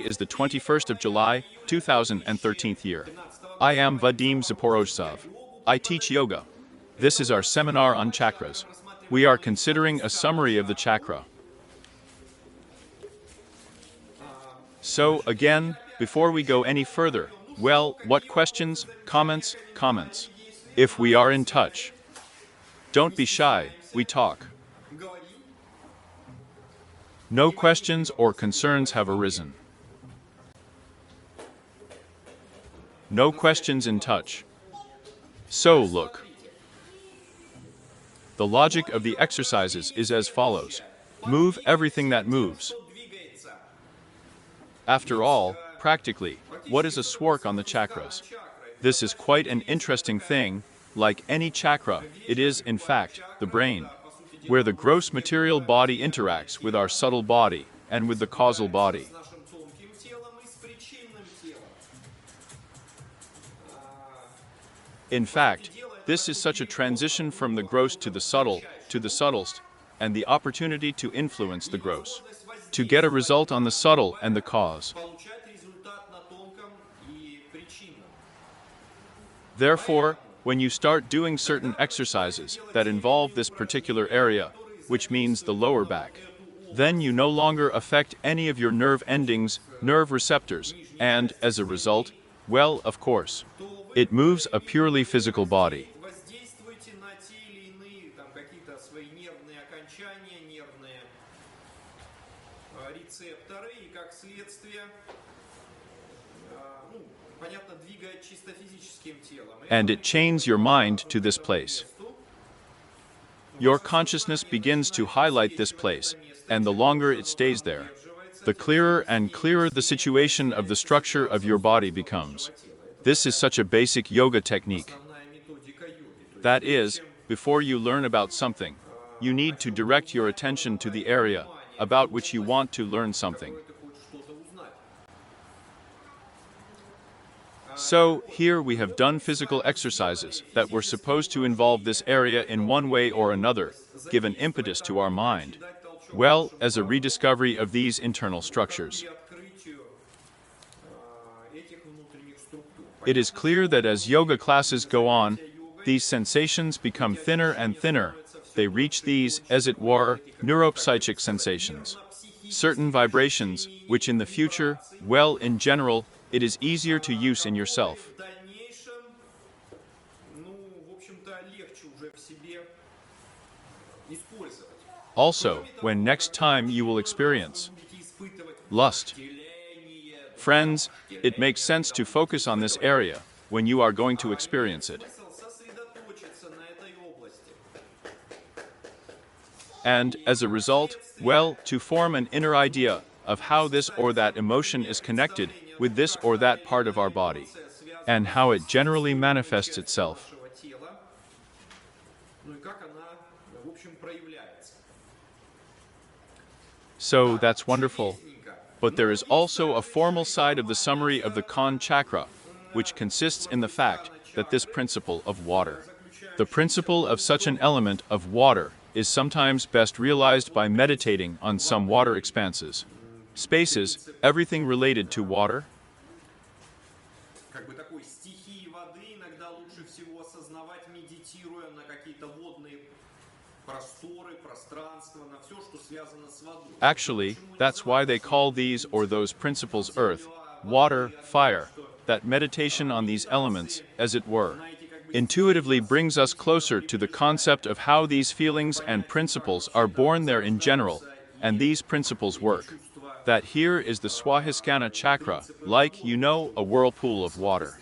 is the 21st of July, 2013 year. I am Vadim Zaporozhtsov. I teach yoga. This is our seminar on chakras. We are considering a summary of the chakra. So, again, before we go any further, well, what questions, comments? If we are in touch. Don't be shy, we talk. No questions or concerns have arisen. No questions in touch. So, look. The logic of the exercises is as follows. Move everything that moves. After all, practically, what is a swark on the chakras? This is quite an interesting thing. Like any chakra, it is, in fact, the brain, where the gross material body interacts with our subtle body and with the causal body. In fact, this is such a transition from the gross to the subtle, to the subtlest, and the opportunity to influence the gross, to get a result on the subtle and the cause. Therefore, when you start doing certain exercises that involve this particular area, which means the lower back, then you no longer affect any of your nerve endings, nerve receptors, and, as a result, well, of course, it moves a purely physical body. And it chains your mind to this place. Your consciousness begins to highlight this place, and the longer it stays there, the clearer and clearer the situation of the structure of your body becomes. This is such a basic yoga technique. That is, before you learn about something, you need to direct your attention to the area about which you want to learn something. So, here we have done physical exercises that were supposed to involve this area in one way or another, give an impetus to our mind, well, as a rediscovery of these internal structures. It is clear that as yoga classes go on, these sensations become thinner and thinner. They reach these, as it were, neuropsychic sensations. Certain vibrations, which in the future, well, in general, it is easier to use in yourself. Also, when next time you will experience lust. Friends, it makes sense to focus on this area when you are going to experience it. And, as a result, well, to form an inner idea of how this or that emotion is connected with this or that part of our body, and how it generally manifests itself. So that's wonderful. But there is also a formal side of the summary of the Kan chakra, which consists in the fact that this principle of water, the principle of such an element of water, is sometimes best realized by meditating on some water expanses, spaces, everything related to water. Actually, that's why they call these or those principles earth, water, fire, that meditation on these elements, as it were, intuitively brings us closer to the concept of how these feelings and principles are born there in general, and these principles work. That here is the Svadhisthana chakra, like, you know, a whirlpool of water.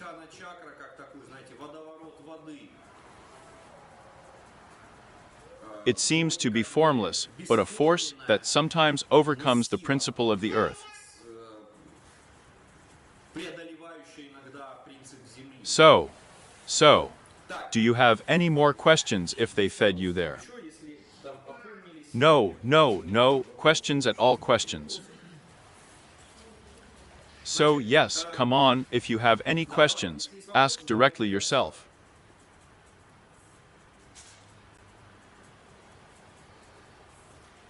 It seems to be formless, but a force that sometimes overcomes the principle of the earth. So, do you have any more questions if they fed you there? No questions at all questions. So yes, come on, if you have any questions, ask directly yourself.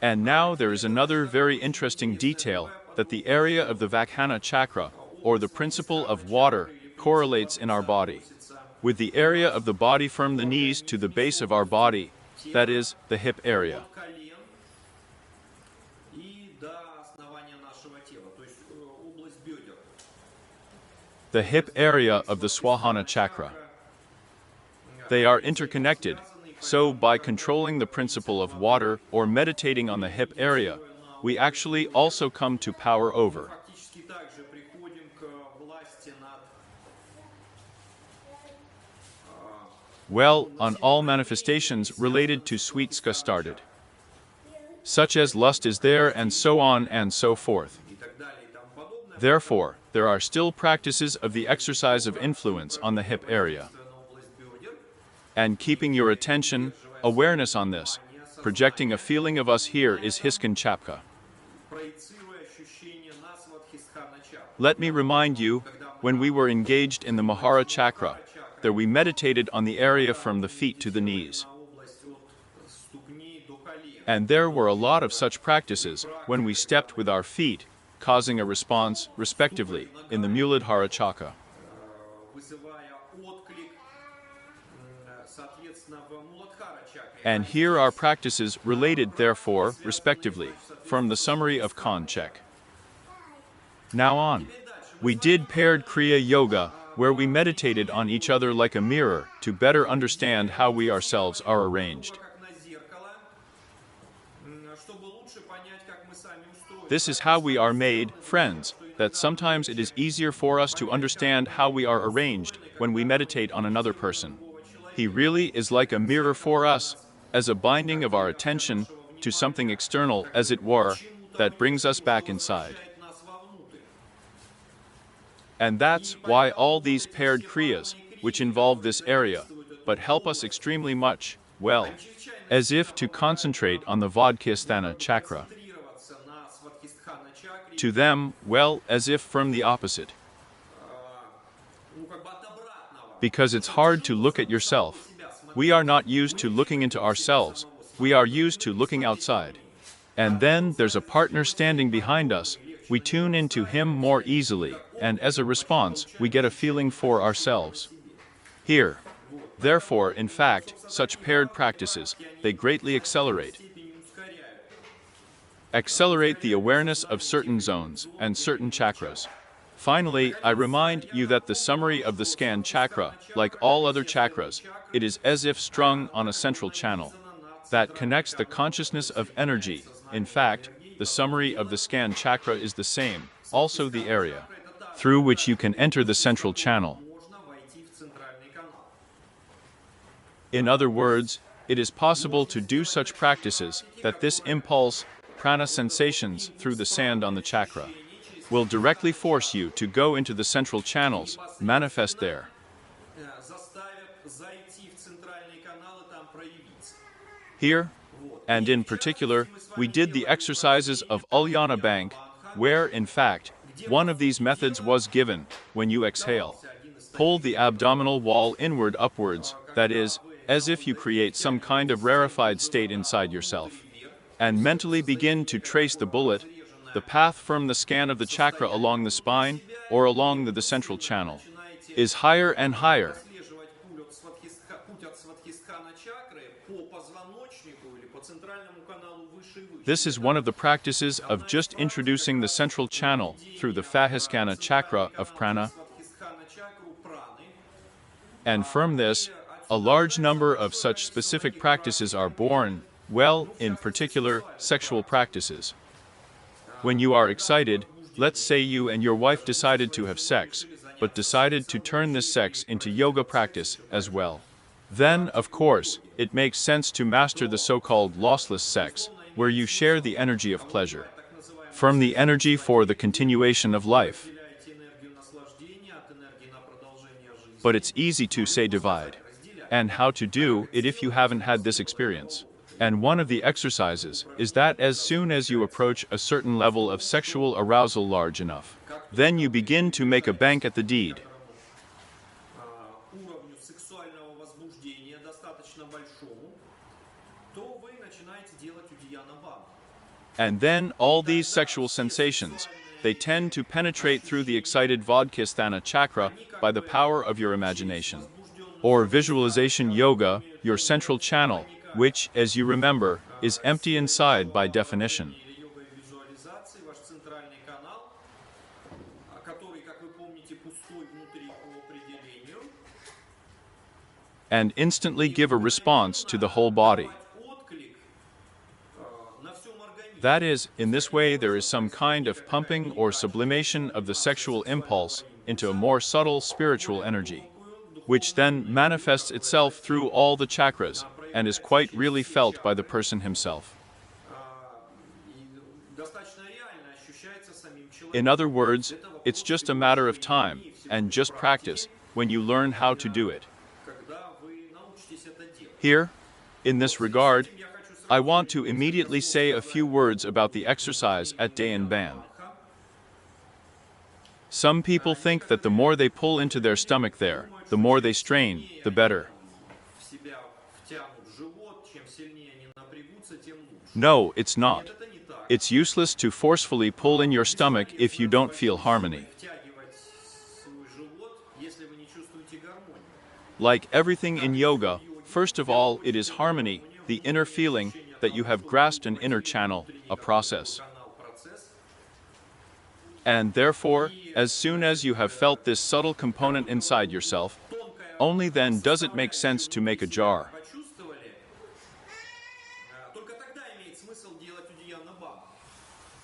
And now there is another very interesting detail that the area of the Vakhana chakra, or the principle of water, correlates in our body with the area of the body from the knees to the base of our body, that is, the hip area. The hip area of the Svadhisthana chakra. They are interconnected, so by controlling the principle of water or meditating on the hip area, we actually also come to power over. Well, on all manifestations related to Svadhisthana started, such as lust is there and so on and so forth. Therefore, there are still practices of the exercise of influence on the hip area. And keeping your attention, awareness on this, projecting a feeling of us here is Hiskan Chapka. Let me remind you, when we were engaged in the Mahara chakra, there we meditated on the area from the feet to the knees. And there were a lot of such practices when we stepped with our feet, causing a response, respectively, in the Muladhara chakra. And here are practices related, therefore, respectively, from the summary of Konchek. Now on. We did paired Kriya Yoga, where we meditated on each other like a mirror to better understand how we ourselves are arranged. This is how we are made, friends, that sometimes it is easier for us to understand how we are arranged when we meditate on another person. He really is like a mirror for us, as a binding of our attention to something external, as it were, that brings us back inside. And that's why all these paired kriyas, which involve this area, but help us extremely much, well, as if to concentrate on the Svadhisthana chakra. To them, well, as if from the opposite. Because it's hard to look at yourself. We are not used to looking into ourselves, we are used to looking outside. And then there's a partner standing behind us, we tune into him more easily, and as a response, we get a feeling for ourselves. Here. Therefore, in fact, such paired practices, they greatly accelerate the awareness of certain zones and certain chakras. Finally, I remind you that the summary of the scan chakra, like all other chakras, it is as if strung on a central channel that connects the consciousness of energy. In fact, the summary of the scan chakra is the same, also the area through which you can enter the central channel. In other words, it is possible to do such practices that this impulse, prana sensations through the sand on the chakra, will directly force you to go into the central channels, manifest there. Here, and in particular, we did the exercises of Ulliyana Bank, where, in fact, one of these methods was given when you exhale. Pull the abdominal wall inward upwards, that is, as if you create some kind of rarefied state inside yourself. And mentally begin to trace the bullet, the path from the scan of the chakra along the spine, or along the central channel, is higher and higher. This is one of the practices of just introducing the central channel through the Svadhisthana chakra of prana. And from this, a large number of such specific practices are born, well, in particular, sexual practices. When you are excited, let's say you and your wife decided to have sex, but decided to turn this sex into yoga practice as well. Then, of course, it makes sense to master the so-called lossless sex, where you share the energy of pleasure from the energy for the continuation of life. But it's easy to say divide, and how to do it if you haven't had this experience. And one of the exercises is that as soon as you approach a certain level of sexual arousal large enough, then you begin to make a bank at the deed. And then all these sexual sensations, they tend to penetrate through the excited Svadhisthana chakra by the power of your imagination. Or visualization yoga, your central channel, which, as you remember, is empty inside by definition. And instantly give a response to the whole body. That is, in this way there is some kind of pumping or sublimation of the sexual impulse into a more subtle spiritual energy, which then manifests itself through all the chakras and is quite really felt by the person himself. In other words, it's just a matter of time and just practice when you learn how to do it. Here, in this regard, I want to immediately say a few words about the exercise at Dayan Ban. Some people think that the more they pull into their stomach there, the more they strain, the better. No, it's not. It's useless to forcefully pull in your stomach if you don't feel harmony. Like everything in yoga, first of all, it is harmony, the inner feeling that you have grasped an inner channel, a process. And therefore, as soon as you have felt this subtle component inside yourself, only then does it make sense to make a jar.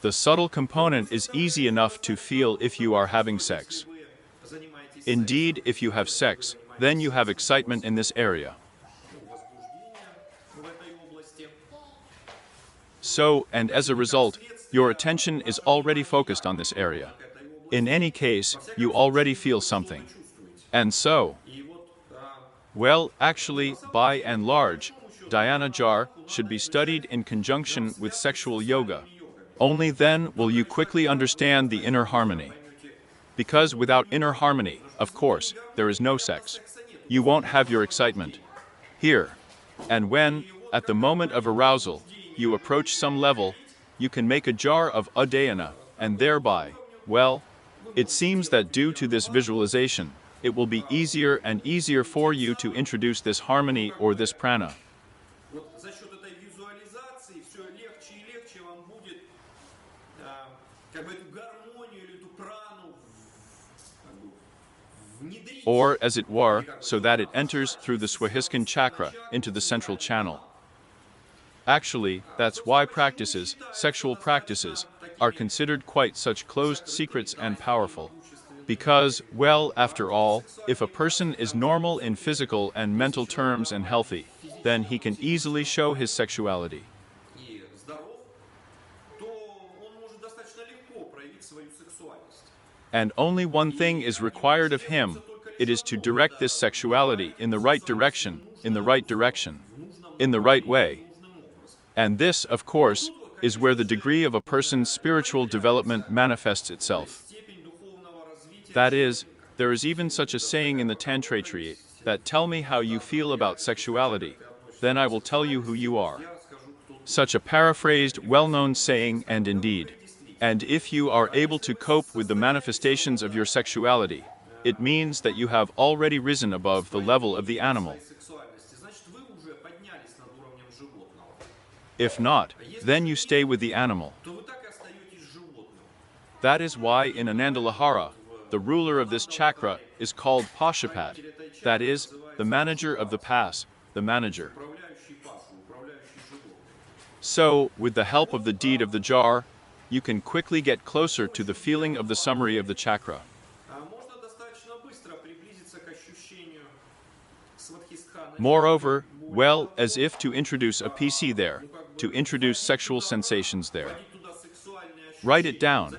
The subtle component is easy enough to feel if you are having sex. Indeed, if you have sex, then you have excitement in this area. So, and as a result, your attention is already focused on this area. In any case, you already feel something. And so, well, actually, by and large, dhyana jar should be studied in conjunction with sexual yoga. Only then will you quickly understand the inner harmony. Because without inner harmony, of course, there is no sex. You won't have your excitement. Here. And when, at the moment of arousal, you approach some level, you can make a jar of dhyana, and thereby, well, it seems that due to this visualization, it will be easier and easier for you to introduce this harmony or this prana. Or, as it were, so that it enters through the Svadhisthana chakra into the central channel. Actually, that's why practices, sexual practices, are considered quite such closed secrets and powerful. Because, well, after all, if a person is normal in physical and mental terms and healthy, then he can easily show his sexuality. And only one thing is required of him, it is to direct this sexuality in the right direction, in the right direction, in the right way. And this, of course, is where the degree of a person's spiritual development manifests itself. That is, there is even such a saying in the Tantratri that tell me how you feel about sexuality, then I will tell you who you are. Such a paraphrased, well-known saying, and indeed. And if you are able to cope with the manifestations of your sexuality, it means that you have already risen above the level of the animal. If not, then you stay with the animal. That is why in Anandalahara, the ruler of this chakra is called Pashupat, that is, the manager of the pass, the manager. So, with the help of the deed of the jar, you can quickly get closer to the feeling of the summary of the chakra. Moreover, well, as if to introduce a PC there, to introduce sexual sensations there. Write it down.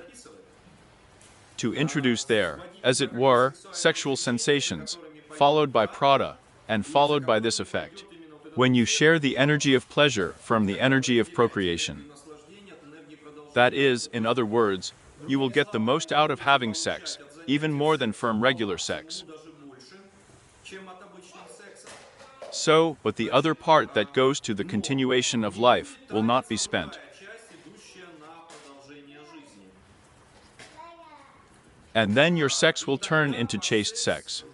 To introduce there, as it were, sexual sensations, followed by prada, and followed by this effect. When you share the energy of pleasure from the energy of procreation. That is, in other words, you will get the most out of having sex, even more than from regular sex. So, but the other part that goes to the continuation of life will not be spent. And then your sex will turn into chaste sex.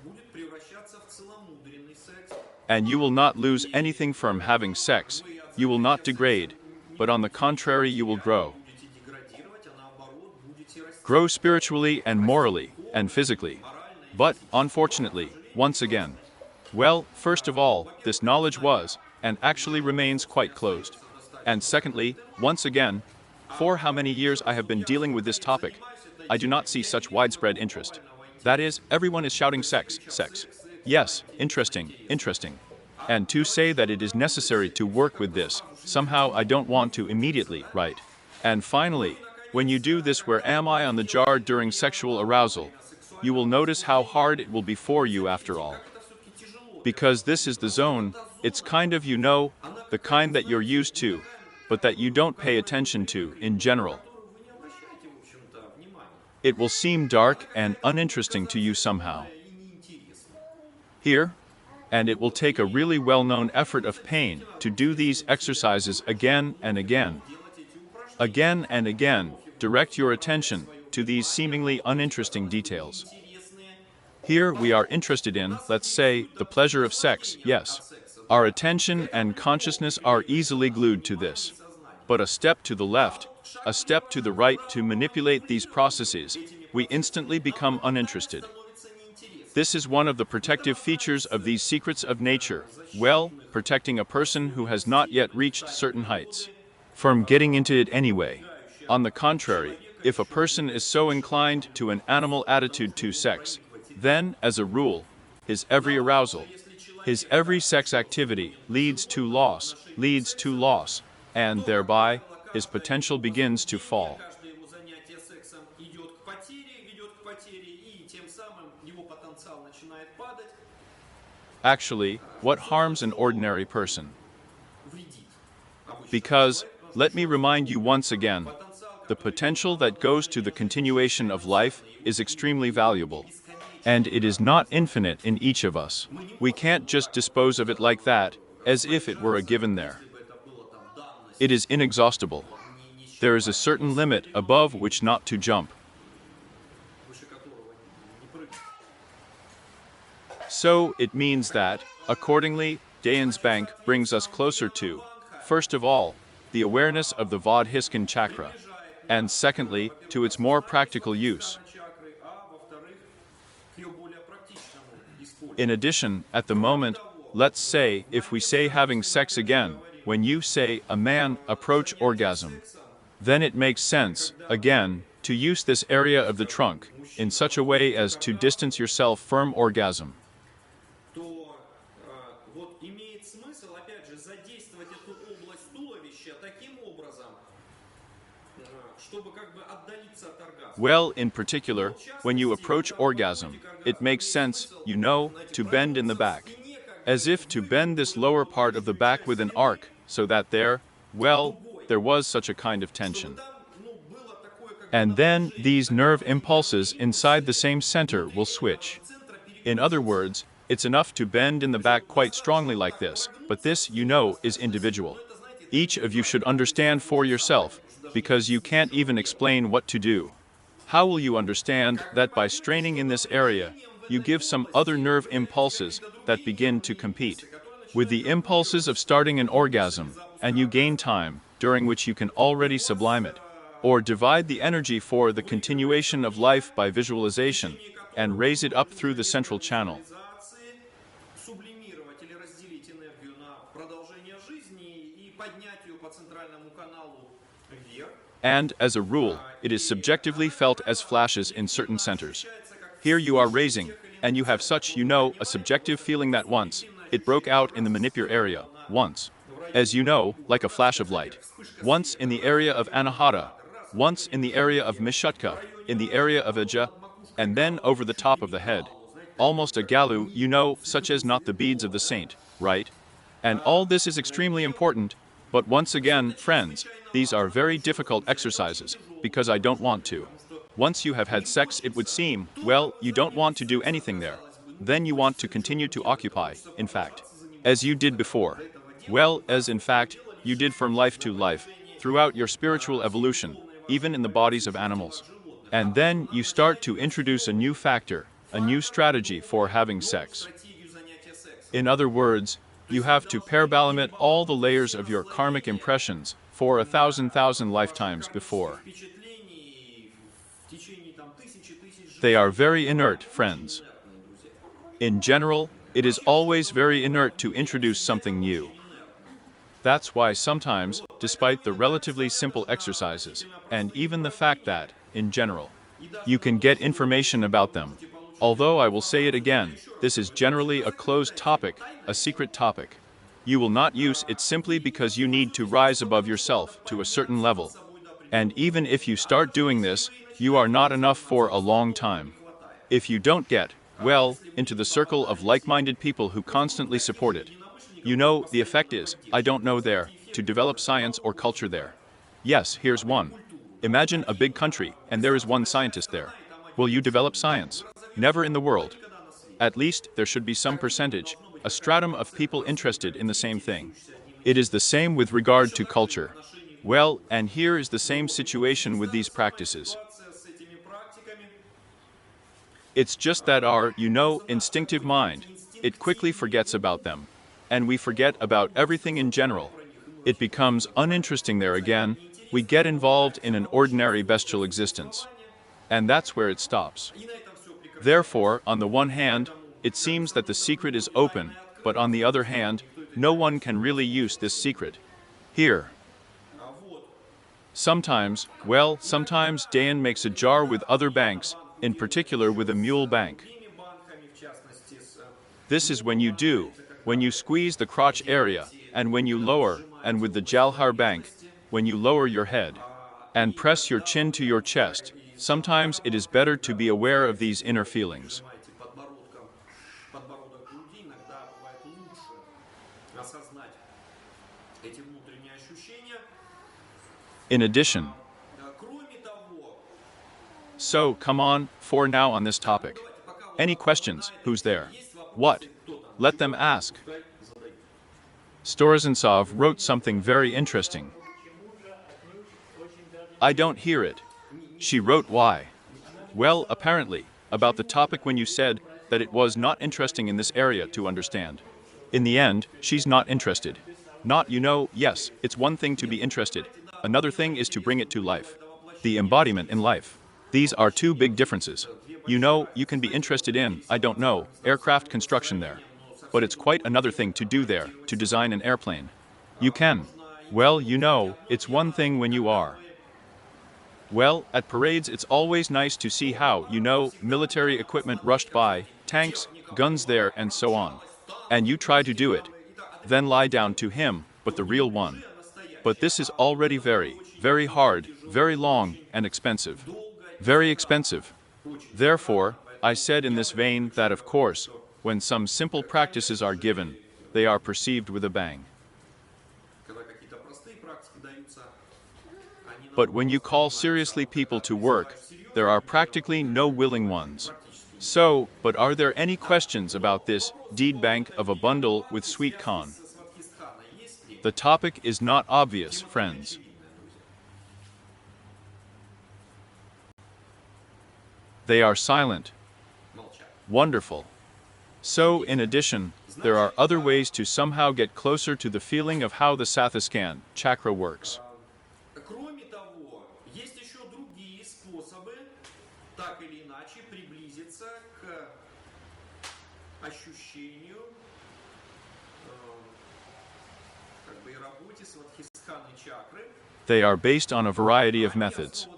And you will not lose anything from having sex, you will not degrade, but on the contrary you will grow. Grow spiritually and morally, and physically. But, unfortunately, once again, well, first of all, this knowledge was, and actually remains quite closed. And secondly, once again, for how many years I have been dealing with this topic, I do not see such widespread interest. That is, everyone is shouting sex, sex. Yes, interesting, interesting. And to say that it is necessary to work with this, somehow I don't want to immediately, right? And finally, when you do this where am I on the jar during sexual arousal, you will notice how hard it will be for you after all. Because this is the zone, it's kind of, you know, the kind that you're used to, but that you don't pay attention to in general. It will seem dark and uninteresting to you somehow. Here, and it will take a really well-known effort of pain to do these exercises again and again. Again and again, direct your attention to these seemingly uninteresting details. Here we are interested in, let's say, the pleasure of sex, yes. Our attention and consciousness are easily glued to this. But a step to the left, a step to the right to manipulate these processes, we instantly become uninterested. This is one of the protective features of these secrets of nature, well, protecting a person who has not yet reached certain heights from getting into it anyway. On the contrary, if a person is so inclined to an animal attitude to sex, then, as a rule, his every arousal, his every sex activity leads to loss, and thereby, his potential begins to fall. Actually, what harms an ordinary person? Because, let me remind you once again, the potential that goes to the continuation of life is extremely valuable. And it is not infinite in each of us. We can't just dispose of it like that, as if it were a given there. It is inexhaustible. There is a certain limit above which not to jump. So it means that, accordingly, Dayan's Bank brings us closer to, first of all, the awareness of the Svadhisthana chakra, and secondly, to its more practical use. In addition, at the moment, let's say, if we say having sex again, when you say a man approach orgasm, then it makes sense, again, to use this area of the trunk, in such a way as to distance yourself from orgasm. Well, in particular, when you approach orgasm, it makes sense, you know, to bend in the back. As if to bend this lower part of the back with an arc, so that there was such a kind of tension. And then these nerve impulses inside the same center will switch. In other words, it's enough to bend in the back quite strongly like this, but this, you know, is individual. Each of you should understand for yourself, because you can't even explain what to do. How will you understand that by straining in this area, you give some other nerve impulses that begin to compete with the impulses of starting an orgasm, and you gain time, during which you can already sublime it, or divide the energy for the continuation of life by visualization, and raise it up through the central channel. And, as a rule, it is subjectively felt as flashes in certain centers. Here you are raising, and you have such, you know, a subjective feeling that once, it broke out in the manipur area, once, as you know, like a flash of light, once in the area of anahata, once in the area of mishutka, in the area of aja, and then over the top of the head. Almost a galu, you know, such as not the beads of the saint, right? And all this is extremely important, but once again, friends, these are very difficult exercises, because I don't want to. Once you have had sex, it would seem, well, you don't want to do anything there. Then you want to continue to occupy, in fact, as you did before. Well, as in fact, you did from life to life, throughout your spiritual evolution, even in the bodies of animals. And then you start to introduce a new factor, a new strategy for having sex. In other words, you have to paraballamate all the layers of your karmic impressions for 1,000 lifetimes before. They are very inert, friends. In general, it is always very inert to introduce something new. That's why sometimes, despite the relatively simple exercises, and even the fact that, in general, you can get information about them. Although I will say it again, this is generally a closed topic, a secret topic. You will not use it simply because you need to rise above yourself to a certain level. And even if you start doing this, you are not enough for a long time. If you don't get, well, into the circle of like-minded people who constantly support it, you know, the effect is, I don't know there, to develop science or culture there. Yes, here's one. Imagine a big country, and there is one scientist there. Will you develop science? Never in the world. At least, there should be some percentage, a stratum of people interested in the same thing. It is the same with regard to culture. Well, and here is the same situation with these practices. It's just that our, instinctive mind, it quickly forgets about them. And we forget about everything in general. It becomes uninteresting there again. We get involved in an ordinary bestial existence. And that's where it stops. Therefore, on the one hand, it seems that the secret is open, but on the other hand, no one can really use this secret. Here. Sometimes Dan makes a jar with other banks, in particular with a mule bank. This is when you squeeze the crotch area, and when you lower, and with the Jalhar bank, when you lower your head, and press your chin to your chest, sometimes it is better to be aware of these inner feelings. In addition, so come on, for now on this topic. Any questions? Who's there? What? Let them ask. Storozhentsov wrote something very interesting. I don't hear it. She wrote why. Well, apparently, about the topic when you said that it was not interesting in this area to understand. In the end, she's not interested. Not, yes, it's one thing to be interested. Another thing is to bring it to life. The embodiment in life. These are two big differences. You can be interested in, aircraft construction there. But it's quite another thing to do there, to design an airplane. You can. Well, it's one thing when you are. Well, at parades it's always nice to see how, military equipment rushed by, tanks, guns there and so on. And you try to do it. Then lie down to him, but the real one. But this is already very, very hard, very long, and expensive. Very expensive. Therefore, I said in this vein that of course, when some simple practices are given, they are perceived with a bang. But when you call seriously people to work, there are practically no willing ones. So, but are there any questions about this deed bank of a bundle with sweet corn? The topic is not obvious, friends. They are silent. Wonderful. So, in addition, there are other ways to somehow get closer to the feeling of how the Svadhisthana chakra works. They are based on a variety of methods.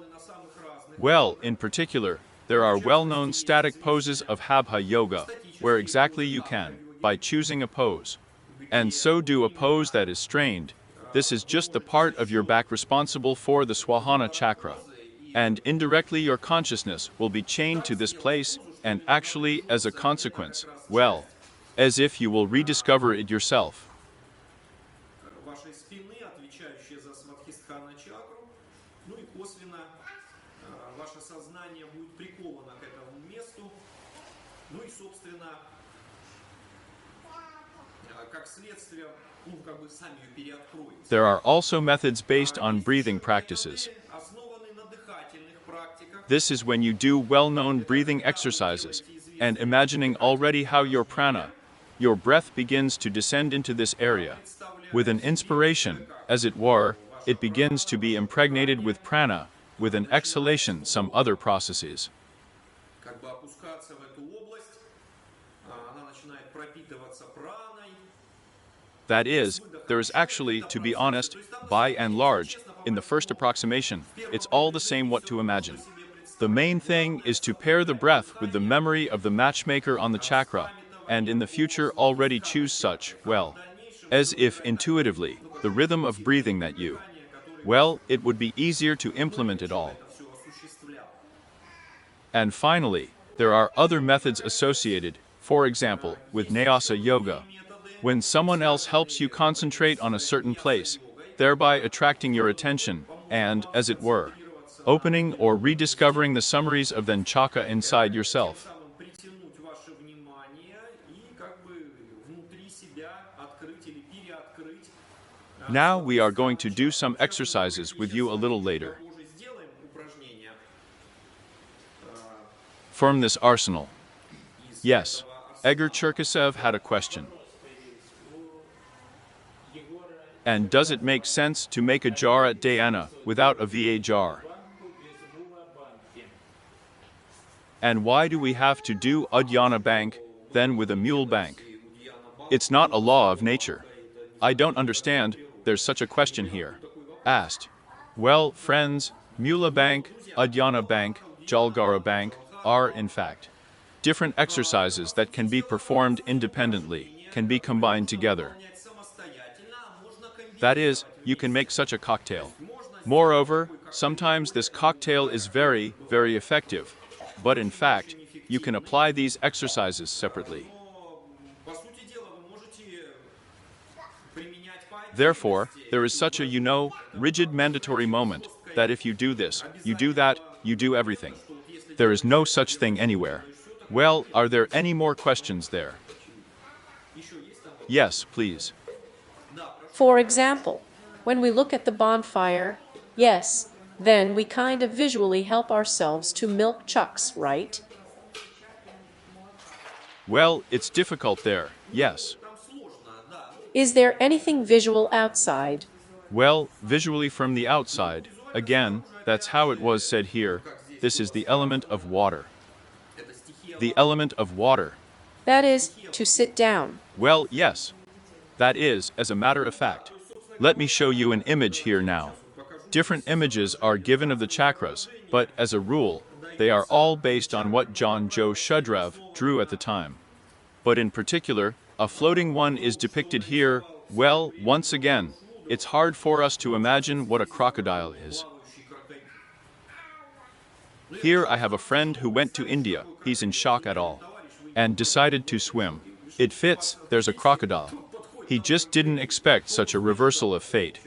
Well, in particular, there are well-known static poses of Habha Yoga, where exactly you can, by choosing a pose. And so do a pose that is strained. This is just the part of your back responsible for the Svadhisthana chakra. And indirectly your consciousness will be chained to this place, and actually, as a consequence, well, as if you will rediscover it yourself. There are also methods based on breathing practices. This is when you do well-known breathing exercises, and imagining already how your prana, your breath begins to descend into this area. With an inspiration, as it were, it begins to be impregnated with prana, with an exhalation some other processes. Как бы опускаться в эту область, она начинает пропитываться праной. That is, there is actually, to be honest, by and large, in the first approximation, it's all the same what to imagine. The main thing is to pair the breath with the memory of the matchmaker on the chakra, and in the future already choose such, well, as if intuitively, the rhythm of breathing that you, well, it would be easier to implement it all. And finally, there are other methods associated, for example, with Nyasa Yoga. When someone else helps you concentrate on a certain place, thereby attracting your attention, and, as it were, opening or rediscovering the summaries of then chakra inside yourself. Now we are going to do some exercises with you a little later. From this arsenal. Yes, Egor Cherkasev had a question. And does it make sense to make a jar at Dhyana without a VA jar? And why do we have to do Udhyana bank, then with a mule bank? It's not a law of nature. I don't understand, there's such a question here. Asked. Well, friends, Mula bank, Udhyana bank, Jalgara bank are, in fact, different exercises that can be performed independently, can be combined together. That is, you can make such a cocktail. Moreover, sometimes this cocktail is very, very effective, but in fact, you can apply these exercises separately. Therefore, there is such a, rigid mandatory moment, that if you do this, you do that, you do everything. There is no such thing anywhere. Well, are there any more questions there? Yes, please. For example, when we look at the bonfire, yes, then we kind of visually help ourselves to milk chucks, right? Well, it's difficult there, yes. Is there anything visual outside? Well, visually from the outside, again, that's how it was said here, this is the element of water. The element of water. That is, to sit down. Well, yes. That is, as a matter of fact. Let me show you an image here now. Different images are given of the chakras, but, as a rule, they are all based on what John Joe Shudrev drew at the time. But in particular, a floating one is depicted here. Well, once again, it's hard for us to imagine what a crocodile is. Here I have a friend who went to India, he's in shock at all, and decided to swim. It fits, there's a crocodile. He just didn't expect such a reversal of fate.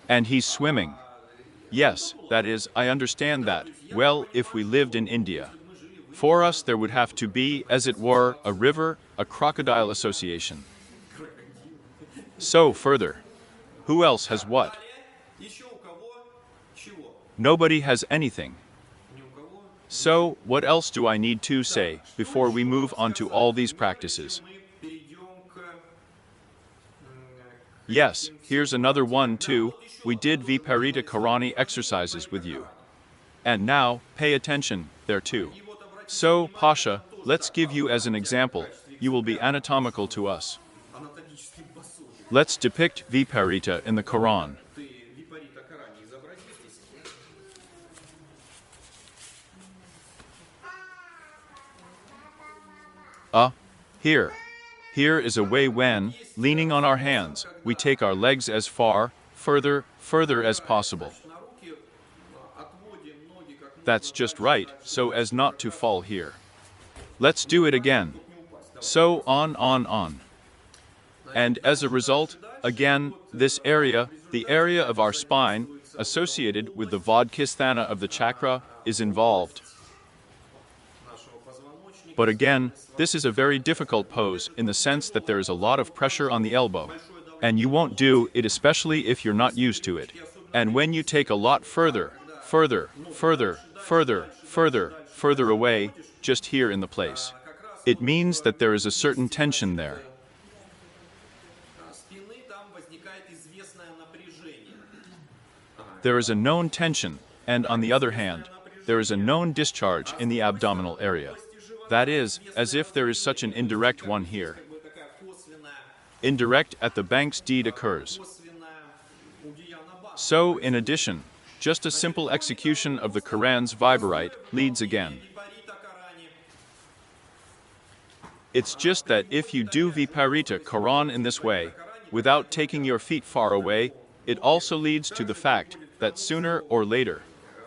And he's swimming. Yes, that is, I understand that. Well, if we lived in India. For us there would have to be, as it were, a river, a crocodile association. So, further. Who else has what? Nobody has anything. So, what else do I need to say before we move on to all these practices? Yes, here's another one too. We did Viparita Karani exercises with you. And now, pay attention, there too. So, Pasha, let's give you as an example, you will be anatomical to us. Let's depict Viparita in the Quran. Here. Here is a way when, leaning on our hands, we take our legs as far, further as possible. That's just right, so as not to fall here. Let's do it again. So on. And as a result, again, this area, the area of our spine, associated with the Svadhisthana of the chakra, is involved. But again, this is a very difficult pose in the sense that there is a lot of pressure on the elbow. And you won't do it especially if you're not used to it. And when you take a lot further further, further, further, further, further away, just here in the place. It means that there is a certain tension there. спины там возникает известное напряжение. There is a known tension, and on the other hand, there is a known discharge in the abdominal area. That is, as if there is such an indirect one here. Как бы такая косвенная, Indirect at the bank's deed occurs. косвенная у Гияна Баха. So, in addition, just a simple execution of the Quran's Vibarite leads again. Випарита Коране. It's just that if you do Viparita Quran in this way, without taking your feet far away, it also leads to the fact that sooner or later,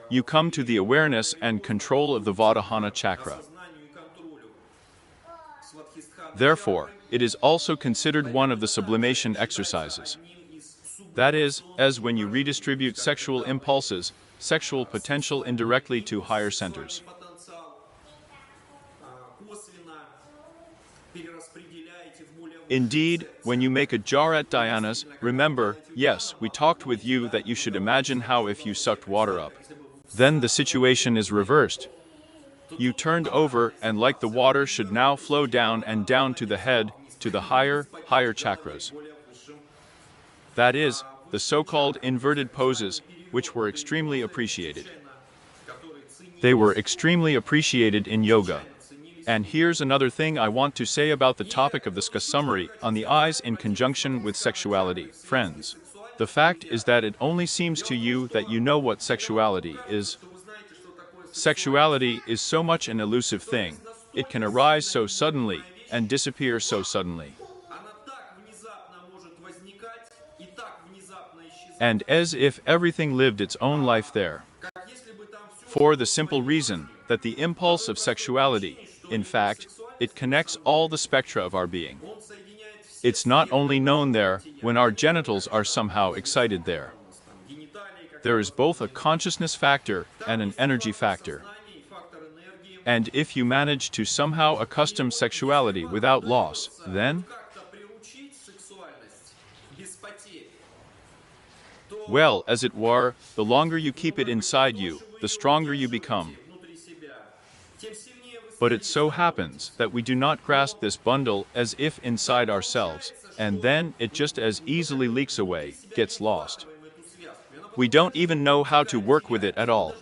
you come to the awareness and control of the Svadhisthana chakra. Знанию и контролю. Свадhisthana Therefore, it is also considered one of the sublimation exercises. одним из суб- That is, as when you redistribute sexual impulses, sexual potential indirectly to higher centers. потенциал косвенно перераспределяете в более Indeed, when you make a jar at Diana's, remember, yes, we talked with you that you should imagine how if you sucked water up. Then the situation is reversed. You turned over and like the water should now flow down and down to the head, to the higher chakras. That is, the so-called inverted poses, which were extremely appreciated. They were extremely appreciated in yoga. And here's another thing I want to say about the topic of the summary on the eyes in conjunction with sexuality, friends. The fact is that it only seems to you that you know what sexuality is. Sexuality is so much an elusive thing. It can arise so suddenly and disappear so suddenly. Она так внезапно может возникать и так внезапно исчезать, And as if everything lived its own life there. как если бы там все For the simple reason that the impulse of sexuality, in fact, it connects all the spectra of our being. он соединяет все It's not only known there when our genitals are somehow excited there. гениталии, как There is both a consciousness factor and an energy factor. знание и фактор энергии. And if you manage to somehow accustom sexuality without loss, then, Как-то приучить сексуальность без потерь. well, as it were, the longer you keep it inside you, the stronger you become. Внутри себя, тем сильнее вы But it so happens that we do not grasp this bundle as if inside ourselves, and then it just as easily leaks away, gets lost. эту связку. We don't even know how to work with it at all.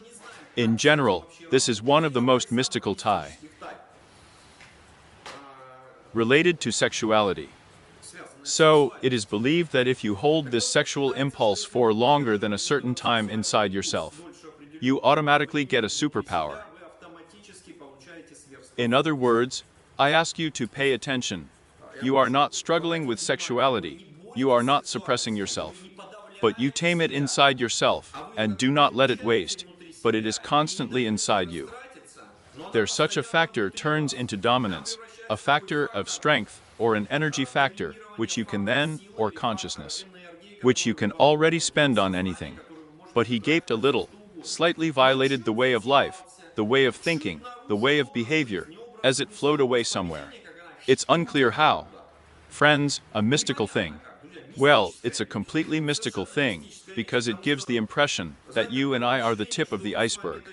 In general, this is one of the most mystical tie related to sexuality. So, it is believed that if you hold this sexual impulse for longer than a certain time inside yourself, you automatically get a superpower. Вы автоматически получаете сверхспособность. In other words, I ask you to pay attention. You are not struggling with sexuality. You are not suppressing yourself. But you tame it inside yourself, and do not let it waste, but it is constantly inside you. There such a factor turns into dominance, a factor of strength, or an energy factor, which you can then, or consciousness, which you can already spend on anything. But he gaped a little, slightly violated the way of life, the way of thinking, the way of behavior, as it flowed away somewhere. It's unclear how. Friends, a mystical thing. Well, it's a completely mystical thing, because it gives the impression that you and I are the tip of the iceberg.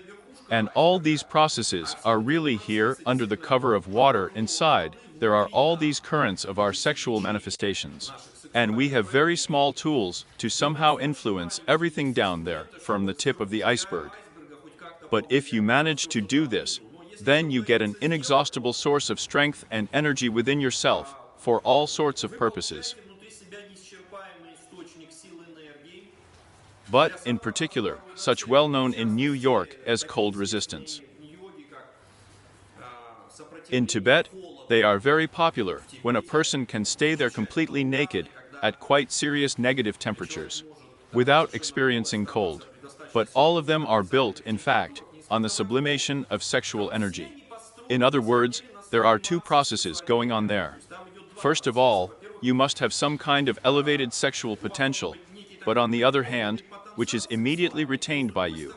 And all these processes are really here under the cover of water inside. There are all these currents of our sexual manifestations. And we have very small tools to somehow influence everything down there from the tip of the iceberg. But if you manage to do this, then you get an inexhaustible source of strength and energy within yourself for all sorts of purposes. Внутри себя неисчерпаемый источник сил и энергии. But, in particular, such well known in New York as cold resistance. Йоги как сопротивление In Tibet, they are very popular when a person can stay there completely naked at quite serious negative temperatures without experiencing cold. But all of them are built, in fact, on the sublimation of sexual energy. In other words, there are two processes going on there. First of all, you must have some kind of elevated sexual potential, but on the other hand, which is immediately retained by you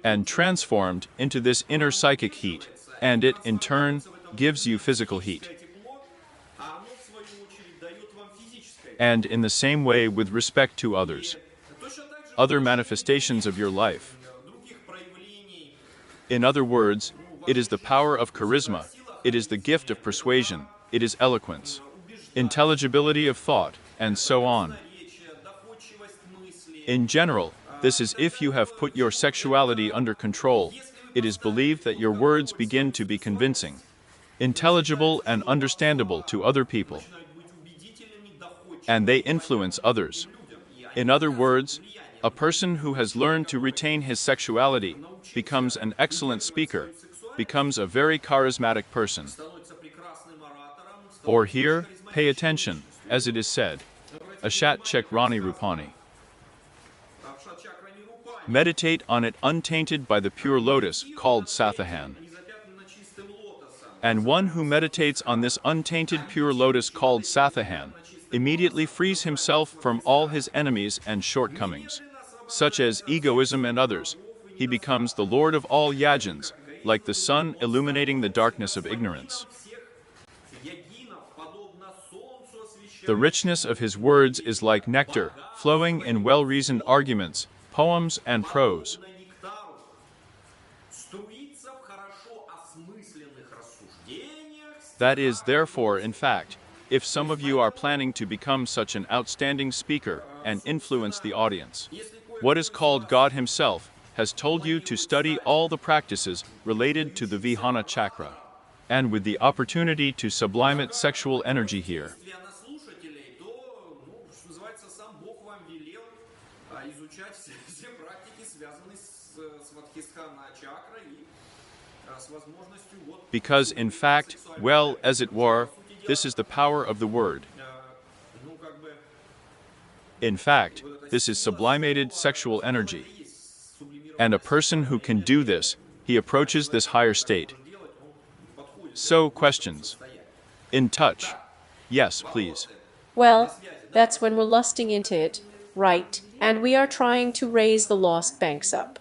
and transformed into this inner psychic heat, and it, in turn, gives you physical heat. тепло, а оно, в свою очередь, дает вам физическое. And in the same way with respect to others, Точно так же other manifestations of your life, в других In other words, it is the power of charisma, it is the gift of persuasion, it is eloquence, intelligibility of thought, and so on. In general, this is if you have put your sexuality under control, it is believed that your words begin to be convincing, intelligible and understandable to other people, and they influence others. In other words, a person who has learned to retain his sexuality becomes an excellent speaker, becomes a very charismatic person. Or here, pay attention, as it is said, Ashat Chakrani Rupani. Meditate on it untainted by the pure lotus called Sathahan. And one who meditates on this untainted pure lotus called Sathahan immediately frees himself from all his enemies and shortcomings, such as egoism and others. He becomes the Lord of all yajnas, like the sun illuminating the darkness of ignorance. The richness of his words is like nectar, flowing in well-reasoned arguments, poems, and prose. That is, therefore, in fact, if some of you are planning to become such an outstanding speaker and influence the audience, what is called God Himself has told you to study all the practices related to the Vihana chakra, and with the opportunity to sublime its sexual energy here. Because in fact, well, as it were, this is the power of the word. In fact, this is sublimated sexual energy. And a person who can do this, he approaches this higher state. So, questions? In touch? Yes, please. Well, that's when we're lusting into it, right, and we are trying to raise the lost banks up.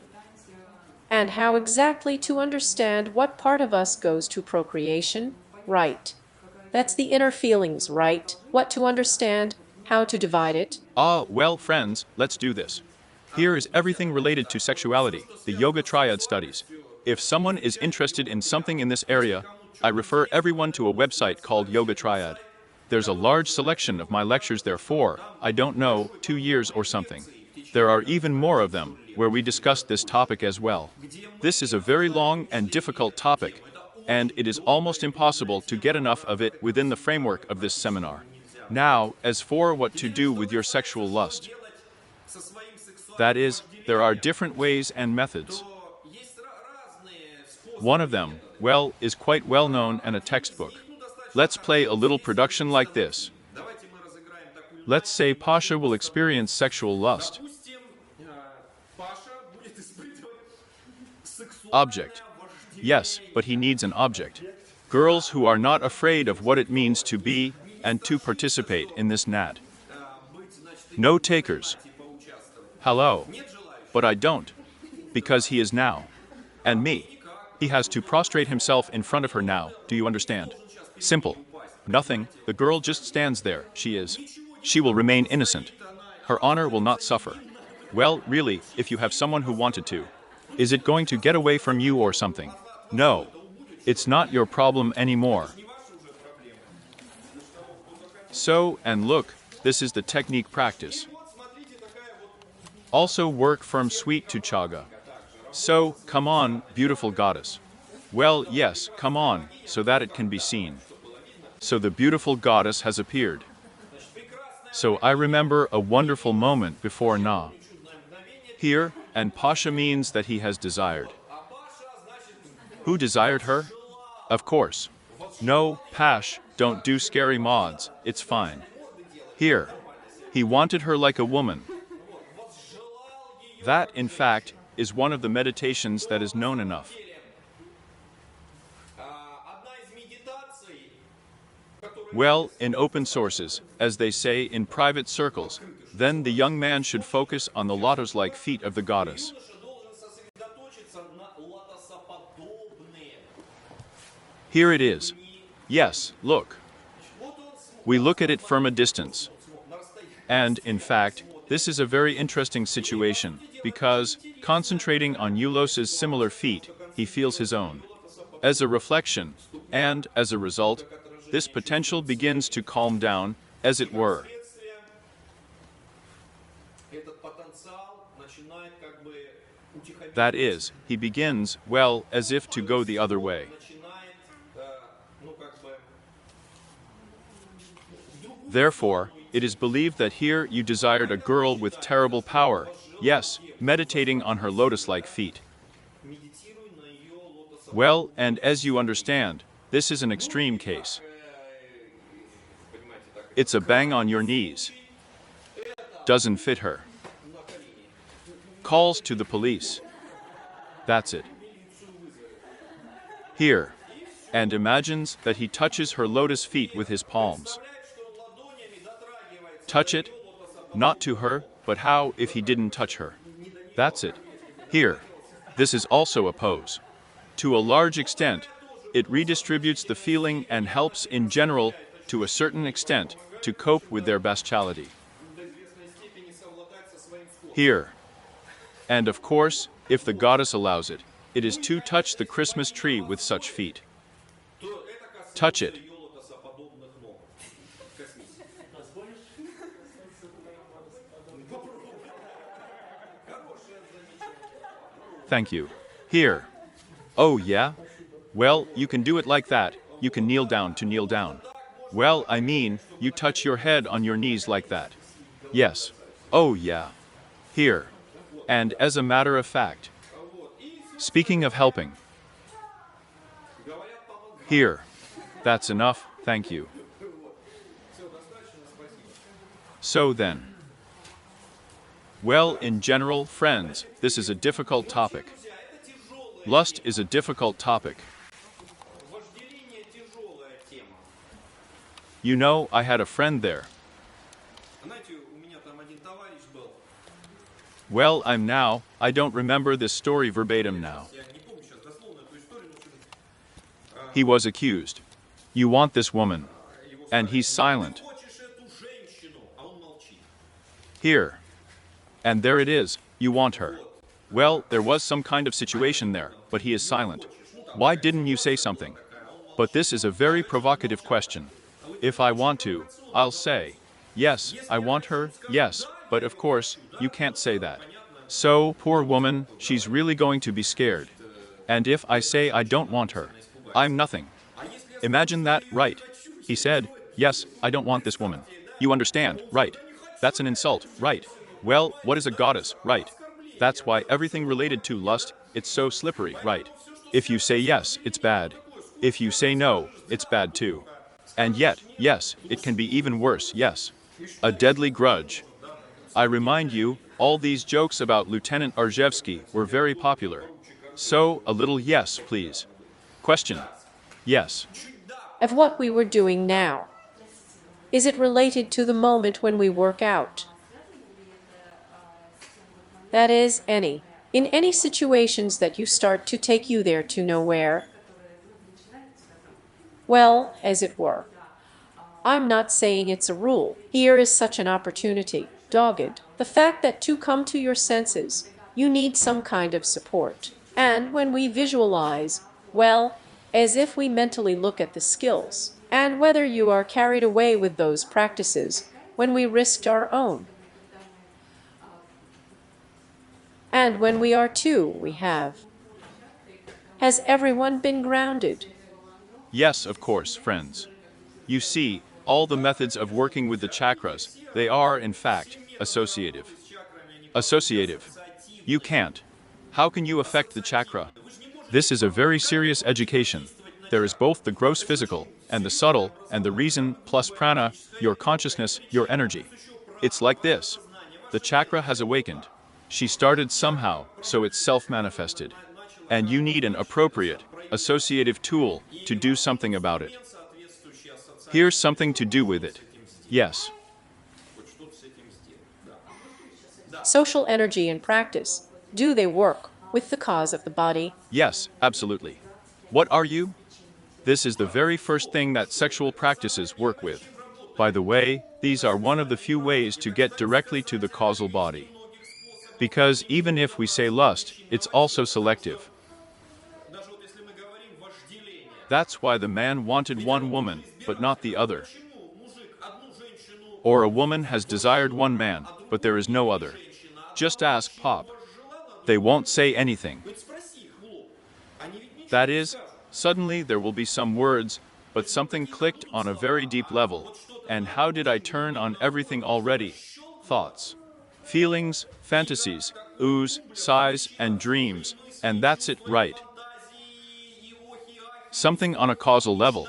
And how exactly to understand what part of us goes to procreation, right. That's the inner feelings, right? What to understand, how to divide it. Well, friends, let's do this. Here is everything related to sexuality, the Yoga Triad studies. If someone is interested in something in this area, I refer everyone to a website called Yoga Triad. There's a large selection of my lectures there for, I don't know, 2 years or something. There are even more of them, where we discuss this topic as well. This is a very long and difficult topic, and it is almost impossible to get enough of it within the framework of this seminar. Now, as for what to do with your sexual lust. That is, there are different ways and methods. One of them, well, is quite well known and a textbook. Let's play a little production like this. Let's say Pasha will experience sexual lust. Object. Yes, but he needs an object. Girls who are not afraid of what it means to be and to participate in this nat. No takers. Hello. But I don't. Because he is now. And me. He has to prostrate himself in front of her now, do you understand? Simple. Nothing, the girl just stands there, she is. She will remain innocent. Her honor will not suffer. Well, really, if you have someone who wanted to. Is it going to get away from you or something? No. It's not your problem anymore. So, and look, this is the technique practice. Also work from sweet to chaga. So, come on, beautiful goddess. Well, yes, come on, so that it can be seen. So the beautiful goddess has appeared. So I remember a wonderful moment before Na. Here, and Pasha means that he has desired. Who desired her? Of course. No, Pash, don't do scary mods, it's fine. Here. He wanted her like a woman. That, in fact, is one of the meditations that is known enough. Well, in open sources, as they say in private circles, then the young man should focus on the lotus-like feet of the goddess. Here it is. Yes, look. We look at it from a distance. And, in fact, this is a very interesting situation, because, concentrating on Eulos's similar feet, he feels his own. As a reflection, and as a result, this potential begins to calm down, as it were. That is, he begins, well, as if to go the other way. Therefore, it is believed that here you desired a girl with terrible power, yes, meditating on her lotus-like feet. Well, and as you understand, this is an extreme case. It's a bang on your knees. Doesn't fit her. Calls to the police. That's it. Here. And imagines that he touches her lotus feet with his palms. Touch it? Not to her, but how if he didn't touch her? That's it. Here. This is also a pose. To a large extent, it redistributes the feeling and helps in general, to a certain extent, to cope with their bestiality. Here. And of course, if the goddess allows it, it is to touch the Christmas tree with such feet. Touch it. Thank you. Here. Oh yeah? Well, you can do it like that, you can kneel down to kneel down. Well, I mean, you touch your head on your knees like that. Yes. Oh yeah. Here. And as a matter of fact, speaking of helping. Here. That's enough, thank you. So then. Well, in general, friends, this is a difficult topic. Lust is a difficult topic. You know, I had a friend there. Well, I don't remember this story verbatim now. He was accused. You want this woman. And he's silent. Here. And there it is, you want her. Well, there was some kind of situation there, but he is silent. Why didn't you say something? But this is a very provocative question. If I want to, I'll say, yes, I want her, yes, but of course, you can't say that. So, poor woman, she's really going to be scared. And if I say I don't want her, I'm nothing. Imagine that, right? He said, yes, I don't want this woman. You understand, right? That's an insult, right? Well, what is a goddess, right? That's why everything related to lust, it's so slippery, right? If you say yes, it's bad. If you say no, it's bad too. And yet, yes, it can be even worse, yes. A deadly grudge. I remind you, all these jokes about Lieutenant Arzhevsky were very popular. So, a little yes, please. Question. Yes. Of what we were doing now. Is it related to the moment when we work out? That is, in any situations that you start to take you there to nowhere. Well, as it were. I'm not saying it's a rule. Here is such an opportunity, dogged. The fact that to come to your senses, you need some kind of support. And when we visualize, well, as if we mentally look at the skills, and whether you are carried away with those practices, when we risked our own. And when we are too, we have. Has everyone been grounded? Yes, of course, friends. You see, all the methods of working with the chakras, they are, in fact, associative. Associative. You can't. How can you affect the chakra? This is a very serious education. There is both the gross physical, and the subtle, and the reason, plus prana, your consciousness, your energy. It's like this. The chakra has awakened. She started somehow, so it's self-manifested. And you need an appropriate, associative tool to do something about it. Here's something to do with it. Yes. Social energy and practice, do they work with the cause of the body? Yes, absolutely. What are you? This is the very first thing that sexual practices work with. By the way, these are one of the few ways to get directly to the causal body. Because even if we say lust, it's also selective. That's why the man wanted one woman, but not the other. Or a woman has desired one man, but there is no other. Just ask Pop. They won't say anything. That is, suddenly there will be some words, but something clicked on a very deep level. And how did I turn on everything already? Thoughts, feelings, fantasies, oohs, sighs, and dreams, and that's it, right? Something on a causal level.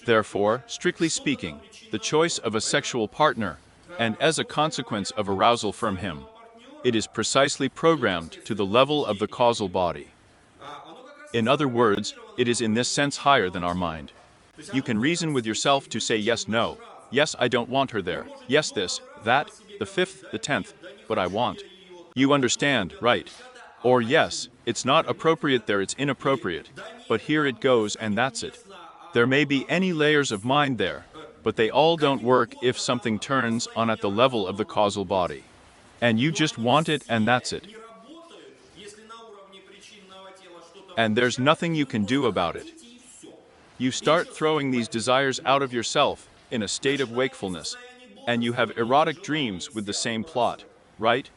Therefore, strictly speaking, the choice of a sexual partner, and as a consequence of arousal from him, it is precisely programmed to the level of the causal body. In other words, it is in this sense higher than our mind. You can reason with yourself to say yes, no, yes, I don't want her there, yes, this, that, the fifth, the 10th, but I want. You understand, right? Or yes, it's not appropriate there, it's inappropriate, but here it goes and that's it. There may be any layers of mind there, but they all don't work if something turns on at the level of the causal body. And you just want it and that's it. And there's nothing you can do about it. You start throwing these desires out of yourself in a state of wakefulness, and you have erotic dreams with the same plot, right?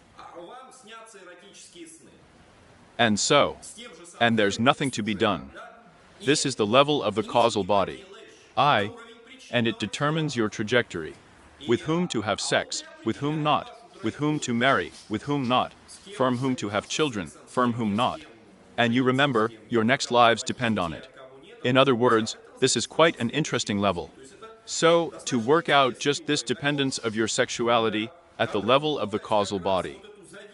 And so, and there's nothing to be done. This is the level of the causal body. And it determines your trajectory. With whom to have sex, with whom not, with whom to marry, with whom not, from whom to have children, from whom not. And you remember, your next lives depend on it. In other words, this is quite an interesting level. So, to work out just this dependence of your sexuality at the level of the causal body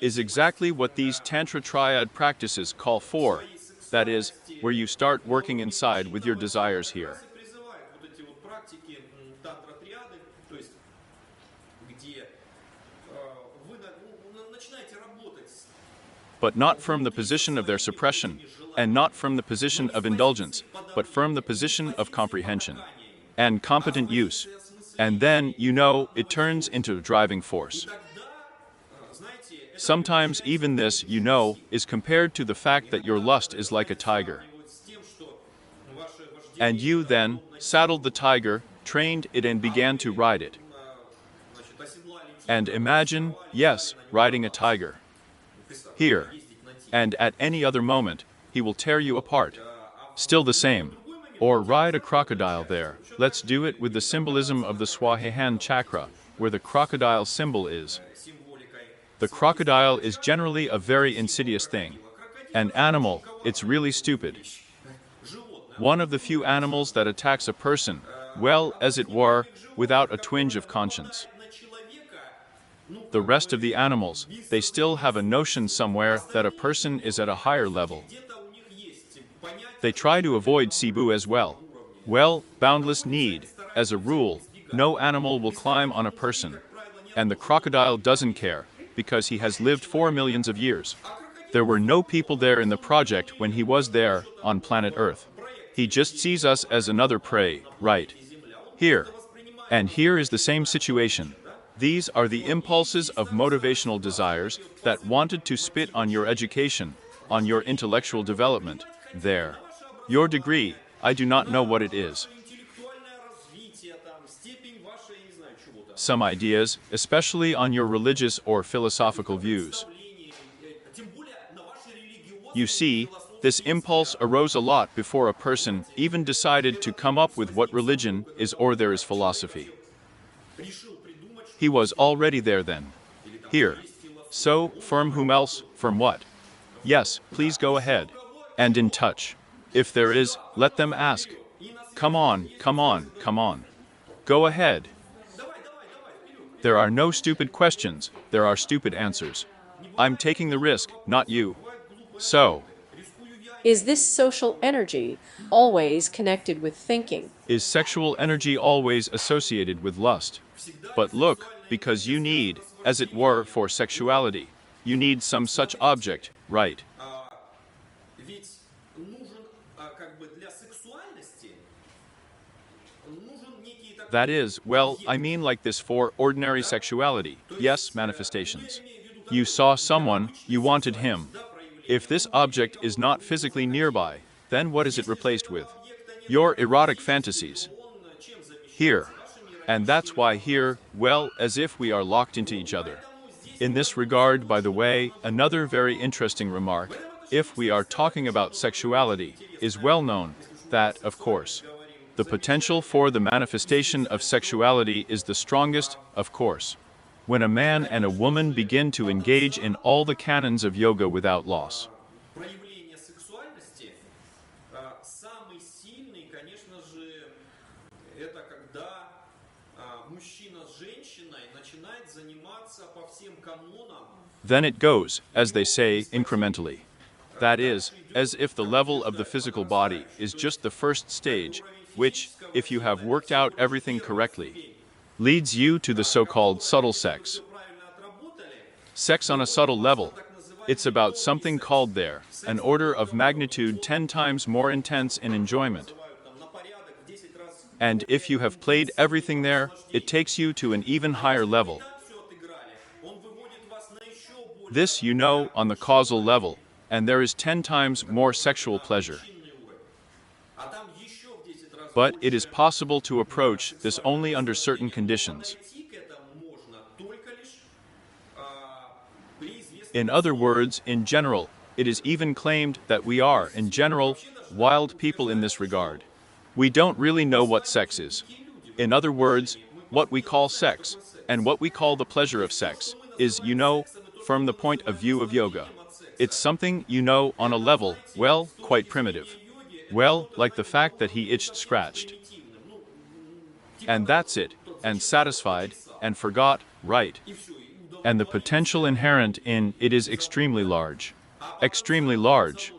is exactly what these Tantra triad practices call for, that is, where you start working inside with your desires here. But not from the position of their suppression, and not from the position of indulgence, but from the position of comprehension and competent use. And then, you know, it turns into a driving force. Sometimes even this, you know, is compared to the fact that your lust is like a tiger. And you then saddled the tiger, trained it and began to ride it. And imagine, yes, riding a tiger. Here, and at any other moment, he will tear you apart. Still the same. Or ride a crocodile there. Let's do it with the symbolism of the Svadhisthana chakra, where the crocodile symbol is. The crocodile is generally a very insidious thing. An animal, it's really stupid. One of the few animals that attacks a person, well, as it were, without a twinge of conscience. The rest of the animals, they still have a notion somewhere that a person is at a higher level. They try to avoid Cebu as well. Well, boundless need, as a rule, no animal will climb on a person. And the crocodile doesn't care, because he has lived 4 millions of years. There were no people there in the project when he was there, on planet Earth. He just sees us as another prey, right? Here. And here is the same situation. These are the impulses of motivational desires that wanted to spit on your education, on your intellectual development. There. Your degree, I do not know what it is. Some ideas, especially on your religious or philosophical views. You see, this impulse arose a lot before a person even decided to come up with what religion is or there is philosophy. He was already there then. Here. So, from whom else, from what? Yes, please go ahead. And in touch. If there is, let them ask. Come on, come on, come on. Go ahead. There are no stupid questions, there are stupid answers. I'm taking the risk, not you. So. Is this social energy always connected with thinking? Is sexual energy always associated with lust? But look, because you need, as it were, for sexuality, you need some such object, right? That is, well, I mean like this for ordinary sexuality, yes, manifestations. You saw someone, you wanted him. If this object is not physically nearby, then what is it replaced with? your erotic fantasies. Here. And that's why here, well, as if we are locked into each other. In this regard, by the way, another very interesting remark, if we are talking about sexuality, is well known, that, of course, the potential for the manifestation of sexuality is the strongest, of course, when a man and a woman begin to engage in all the canons of yoga without loss. Проявление сексуальности самый сильный, конечно же, это когда мужчина с женщиной начинает заниматься по всем канонам. Then it goes, as they say, incrementally. That is, as if the level of the physical body is just the first stage, which, if you have worked out everything correctly, leads you to the so-called subtle sex. Sex on a subtle level. It's about something called there, an order of magnitude 10 times more intense in enjoyment. And if you have played everything there, it takes you to an even higher level. This you know on the causal level, and there is 10 times more sexual pleasure. But it is possible to approach this only under certain conditions. In other words, in general, it is even claimed that we are, in general, wild people in this regard. We don't really know what sex is. In other words, what we call sex, and what we call the pleasure of sex, is, you know, from the point of view of yoga. It's something, you know, on a level, well, quite primitive. Well, like the fact that he itched scratched. And that's it, and satisfied, and forgot, right. And the potential inherent in it is extremely large. Extremely large.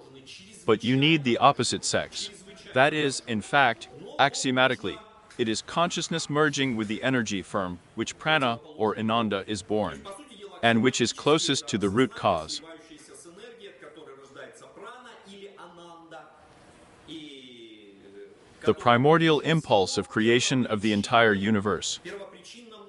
But you need the opposite sex. That is, in fact, axiomatically, it is consciousness merging with the energy from which prana, or ananda, is born, and which is closest to the root cause. The primordial impulse of creation of the entire universe.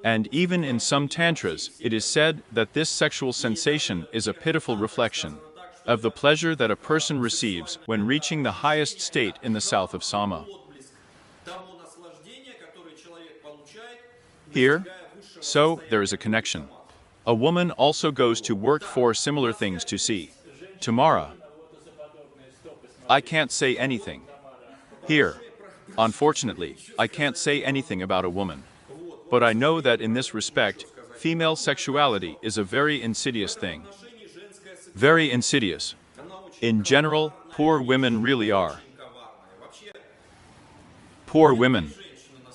And even in some tantras, it is said that this sexual sensation is a pitiful reflection of the pleasure that a person receives when reaching the highest state in the south of Sama. Here, so, there is a connection. A woman also goes to work for similar things to see. Tamara. I can't say anything. Here. Unfortunately, I can't say anything about a woman. But I know that in this respect, female sexuality is a very insidious thing. Very insidious. In general, poor women really are. Poor women.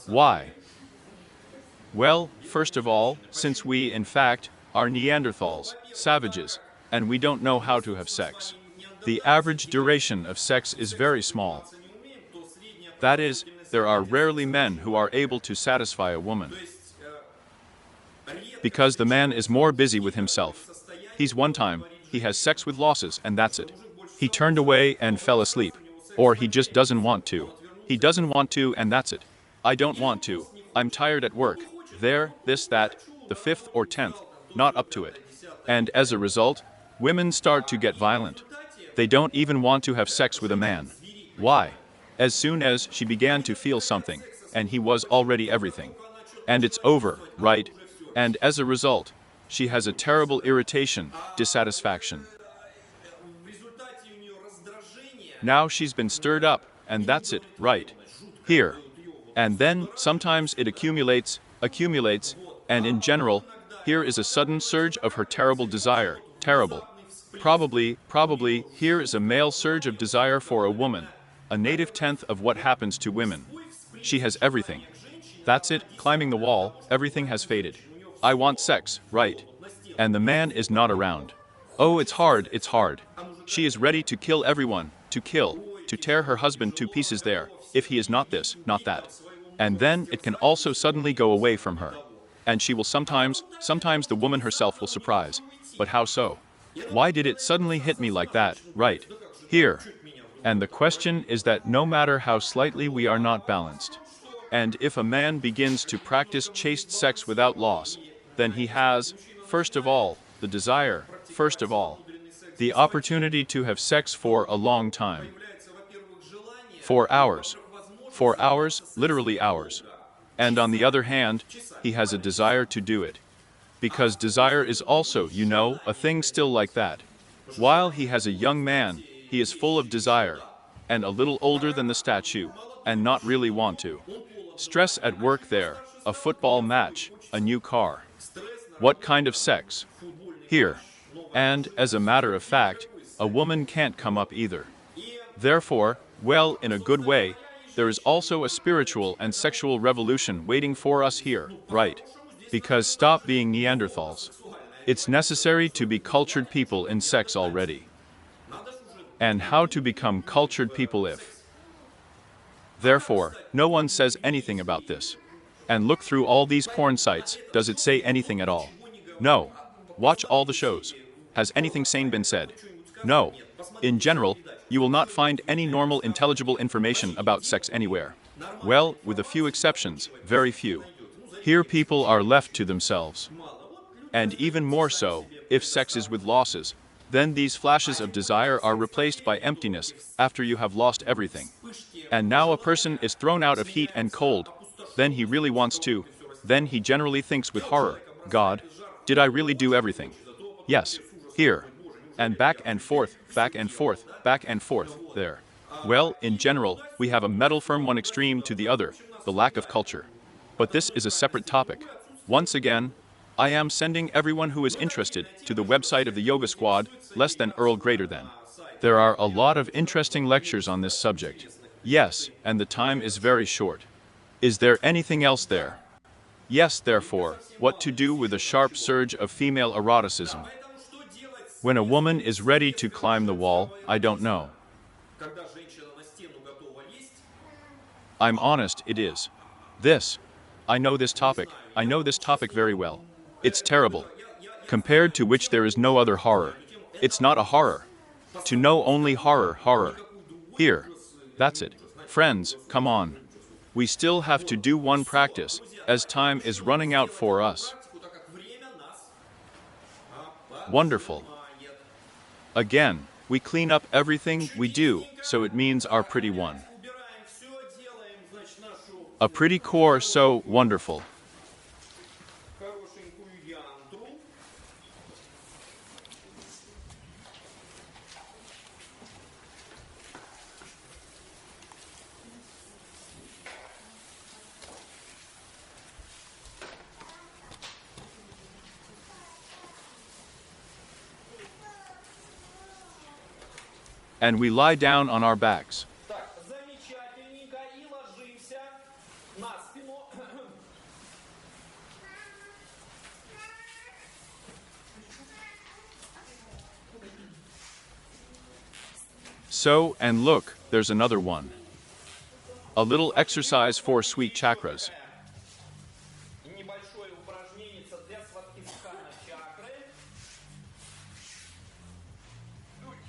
Why? Well, first of all, since we, in fact, are Neanderthals, savages, and we don't know how to have sex. The average duration of sex is very small. That is, there are rarely men who are able to satisfy a woman. Because the man is more busy with himself. He's one time, he has sex with losses, and that's it. He turned away and fell asleep. Or he just doesn't want to. He doesn't want to, and that's it. I don't want to. I'm tired at work. There, this, that, the 5th or 10th, not up to it. And as a result, women start to get violent. They don't even want to have sex with a man. Why? As soon as she began to feel something, and he was already everything. And it's over, right? And as a result, she has a terrible irritation, dissatisfaction. Now she's been stirred up, and that's it, right? Here. And then, sometimes it accumulates, and in general, here is a sudden surge of her terrible desire, terrible. Probably, here is a male surge of desire for a woman, a native 10th of what happens to women. She has everything. That's it, climbing the wall, everything has faded. I want sex, right? And the man is not around. Oh, it's hard. She is ready to kill everyone, to tear her husband to pieces there, if he is not this, not that. And then it can also suddenly go away from her. And she will sometimes the woman herself will surprise. But how so? Why did it suddenly hit me like that, right? Here. And the question is that no matter how slightly we are not balanced. And if a man begins to practice chaste sex without loss, then he has, first of all, the desire, first of all, the opportunity to have sex for a long time. For hours. For hours, literally hours. And on the other hand, he has a desire to do it. Because desire is also, a thing still like that. While he has a young man, he is full of desire, and a little older than the statue, and not really want to. Stress at work there, a football match, a new car. What kind of sex? Here. And, as a matter of fact, a woman can't come up either. Therefore, well, in a good way, there is also a spiritual and sexual revolution waiting for us here, right? Because stop being Neanderthals. It's necessary to be cultured people in sex already. And how to become cultured people if? Therefore, no one says anything about this. And look through all these porn sites, does it say anything at all? No. Watch all the shows. Has anything sane been said? No. In general, you will not find any normal intelligible information about sex anywhere. Well, with a few exceptions, very few. Here people are left to themselves. And even more so, if sex is with losses, then these flashes of desire are replaced by emptiness after you have lost everything. And now a person is thrown out of heat and cold, then he really wants to, then he generally thinks with horror, God, did I really do everything? Yes, here. And back and forth, back and forth, back and forth, there. Well, in general, we have a metal from one extreme to the other, the lack of culture. But this is a separate topic. Once again, I am sending everyone who is interested to the website of the Yoga Squad, less than Earl greater than. There are a lot of interesting lectures on this subject. Yes, and the time is very short. Is there anything else there? Yes, therefore, what to do with a sharp surge of female eroticism? When a woman is ready to climb the wall, I don't know. I'm honest, it is. This. I know this topic very well. It's terrible. Compared to which there is no other horror. It's not a horror. To know only horror, horror. Here. That's it. Friends, come on. We still have to do one practice, as time is running out for us. Wonderful. Again, we clean up everything we do, so it means our pretty one. A pretty core, so wonderful. And we lie down on our backs. So, and look, there's another one. A little exercise for sweet chakras.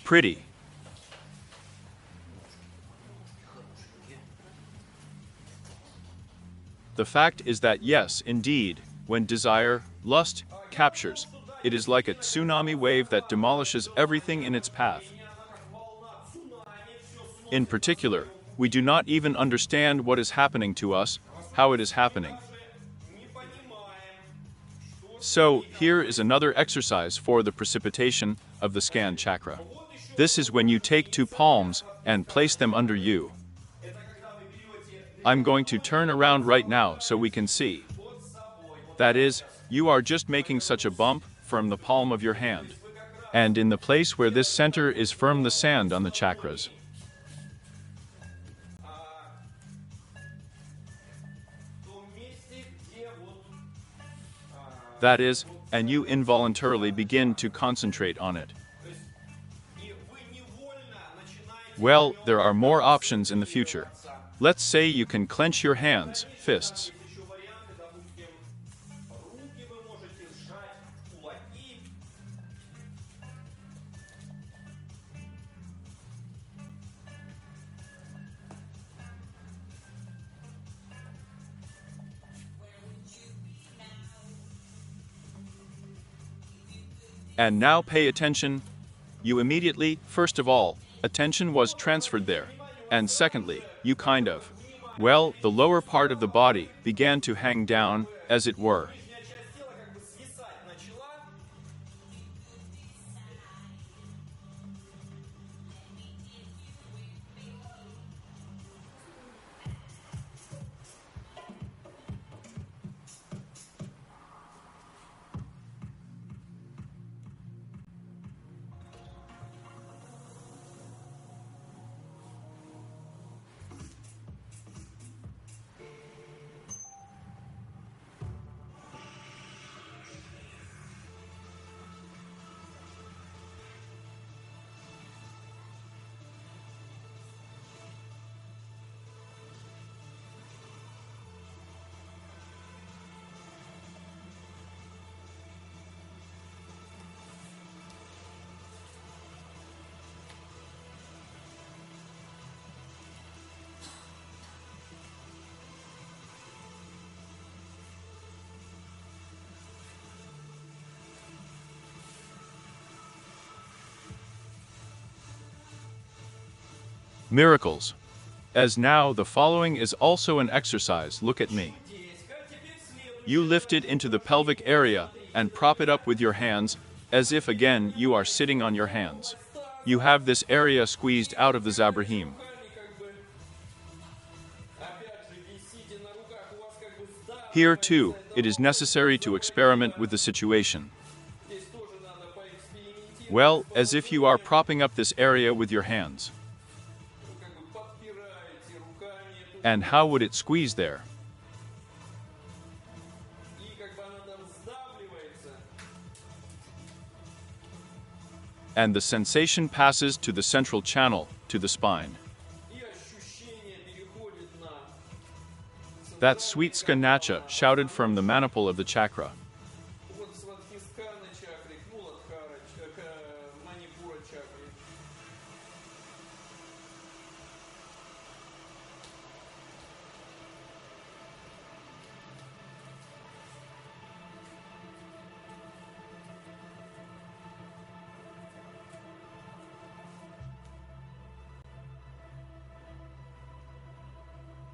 Pretty. The fact is that yes, indeed, when desire, lust, captures, it is like a tsunami wave that demolishes everything in its path. In particular, we do not even understand what is happening to us, how it is happening. So, here is another exercise for the precipitation of the scan chakra. This is when you take two palms and place them under you. I'm going to turn around right now so we can see. That is, you are just making such a bump from the palm of your hand. And in the place where this center is firm, the sand on the chakras. That is, and you involuntarily begin to concentrate on it. Well, there are more options in the future. Let's say you can clench your hands, fists. And now pay attention. You immediately, first of all, attention was transferred there. And secondly, you kind of Well, the lower part of the body began to hang down, as it were. Miracles. As now, the following is also an exercise. Look at me. You lift it into the pelvic area and prop it up with your hands, as if again you are sitting on your hands. You have this area squeezed out of the Zabrahim. Here too, it is necessary to experiment with the situation. Well, as if you are propping up this area with your hands. And how would it squeeze there? And the sensation passes to the central channel, to the spine. That sweet skanacha shouted from the maniple of the chakra.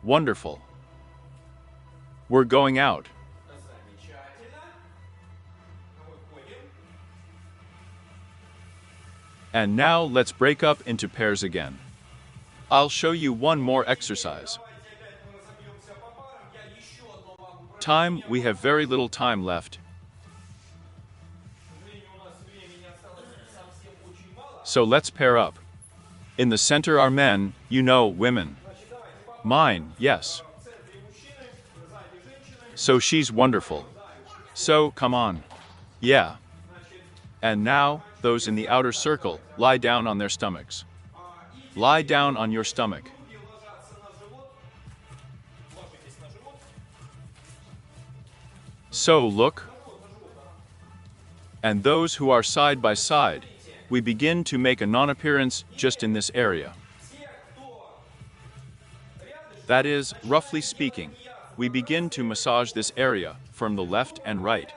Wonderful. We're going out. And now let's break up into pairs again. I'll show you one more exercise. Time, we have very little time left. So let's pair up. In the center are men, you know, women. Mine, yes. So she's wonderful. So, come on. Yeah. And now, those in the outer circle, lie down on their stomachs. Lie down on your stomach. So, look. And those who are side by side, we begin to make a non-appearance just in this area. That is, roughly speaking, we begin to massage this area from the left and right.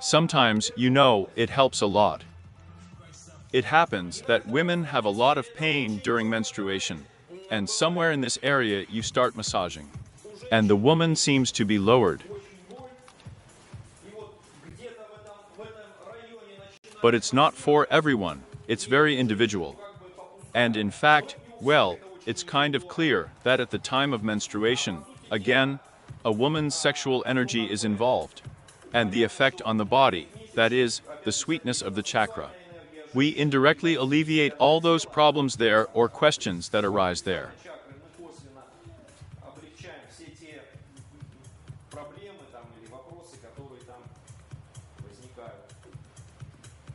Sometimes, you know, it helps a lot. It happens that women have a lot of pain during menstruation, and somewhere in this area you start massaging, and the woman seems to be lowered. But it's not for everyone, it's very individual. And in fact, well, it's kind of clear that at the time of menstruation, again, a woman's sexual energy is involved. And the effect on the body, that is, the sweetness of the chakra. We indirectly alleviate all those problems there or questions that arise there.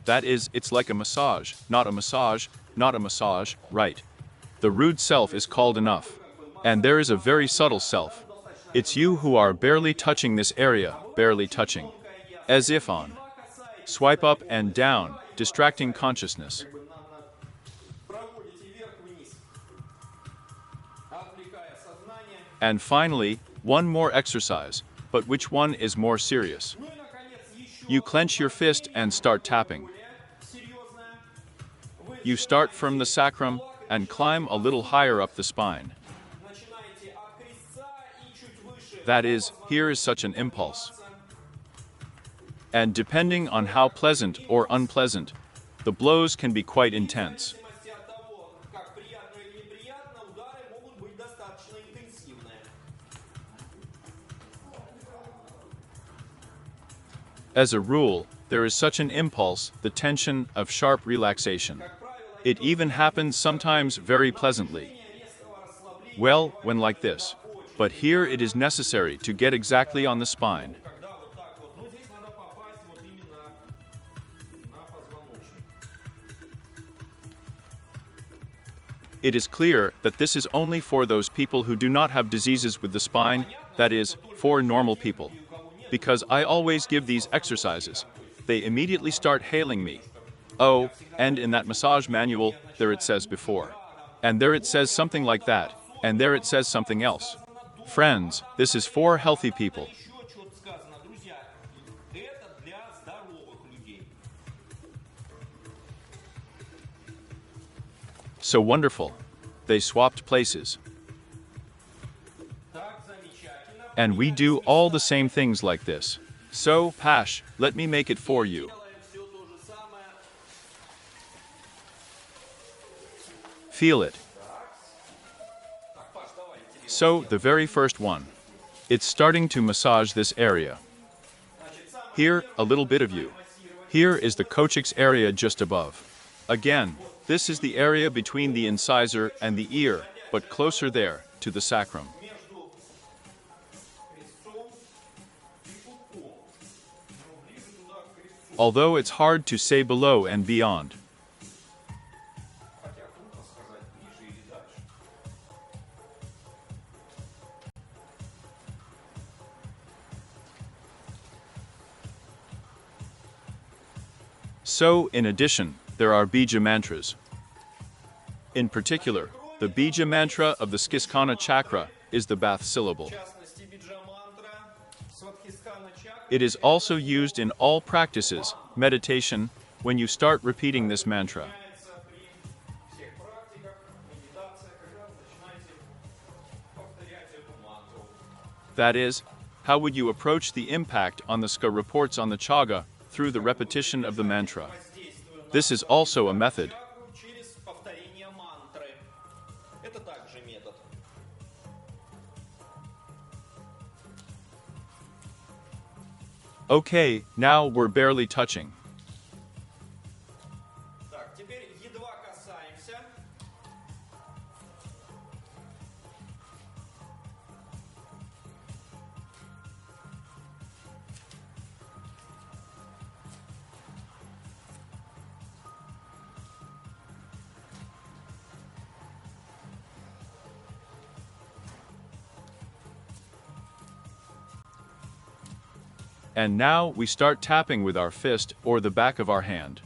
That is, it's like a massage, not a massage, not a massage, right? The rude self is called enough. And there is a very subtle self. It's you who are barely touching this area, barely touching. As if on. Swipe up and down, distracting consciousness. And finally, one more exercise, but which one is more serious? You clench your fist and start tapping. You start from the sacrum and climb a little higher up the spine. That is, here is such an impulse. And depending on how pleasant or unpleasant, the blows can be quite intense. As a rule, there is such an impulse, the tension of sharp relaxation. It even happens sometimes very pleasantly. Well, when like this. But here it is necessary to get exactly on the spine. It is clear that this is only for those people who do not have diseases with the spine, that is, for normal people. Because I always give these exercises, they immediately start hailing me. Oh, and in that massage manual, there it says before. And there it says something like that, and there it says something else. Friends, this is for healthy people. So wonderful. They swapped places. And we do all the same things like this. So, Pash, let me make it for you. Feel it. So, the very first one. It's starting to massage this area. Here, a little bit of you. Here is the coccyx area just above. Again, this is the area between the incisor and the ear, but closer there, to the sacrum. Although it's hard to say below and beyond. So, in addition, there are bija mantras. In particular, the bija mantra of the Svadhisthana chakra is the bath syllable. It is also used in all practices, meditation, when you start repeating this mantra. That is, how would you approach the impact on the ska reports on the chaga through the repetition of the mantra? This is also a method. Okay, now we're barely touching. And now we start tapping with our fist or the back of our hand.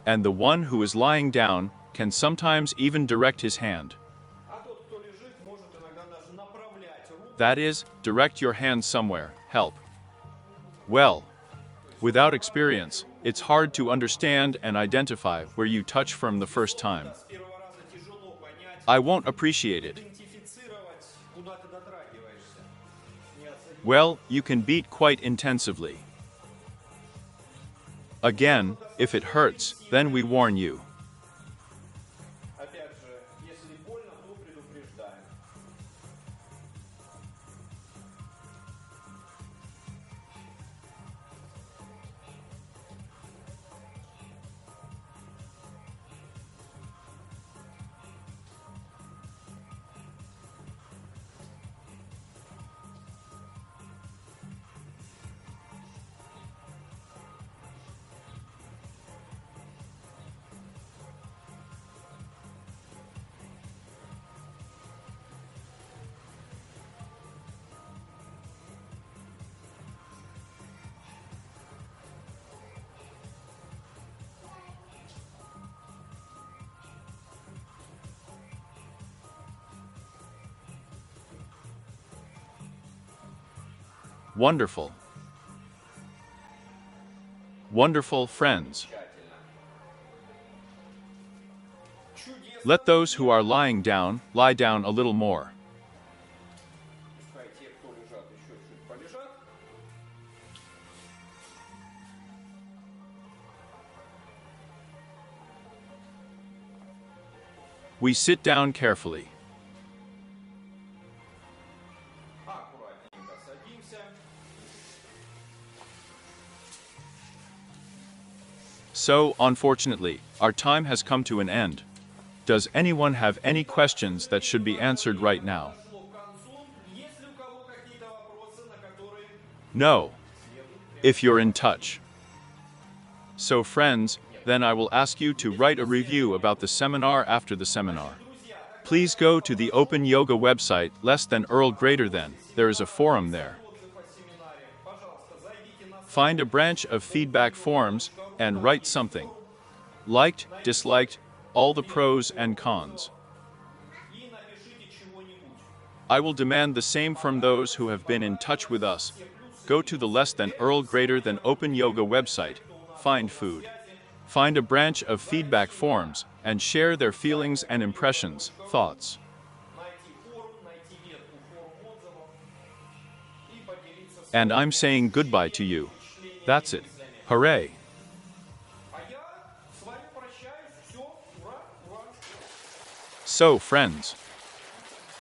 And the one who is lying down can sometimes even direct his hand. That is, direct your hand somewhere, help. Well, without experience, it's hard to understand and identify where you touch from the first time. I won't appreciate it. Well, you can beat quite intensively. Again, if it hurts, then we warn you. Wonderful. Wonderful friends. Let those who are lying down lie down a little more. Пускай те, кто лежат, еще чуть полежат. We sit down carefully. Аккуратненько садимся. So, unfortunately, our time has come to an end. Does anyone have any questions that should be answered right now? Шло к концу. Есть ли у кого какие-то вопросы, на которые No, if you're in touch. So friends, then I will ask you to write a review about the seminar after the seminar. Please go to the Open Yoga website, less than Earl greater than, there is a forum there. отзыв о семинаре, пожалуйста, зайдите на Find a branch of feedback forums and write something. Liked, disliked, all the pros and cons. и напишите чего-нибудь. I will demand the same from those who have been in touch with us. Go to the less than Earl greater than Open Yoga website, find food. Find a branch of feedback forums and share their feelings and impressions, thoughts. Найти форум, найти ветку форум отзывов и поделиться And I'm saying goodbye to you. That's it. Hooray! А я с вами прощаюсь. Все, ура, ура. So, friends,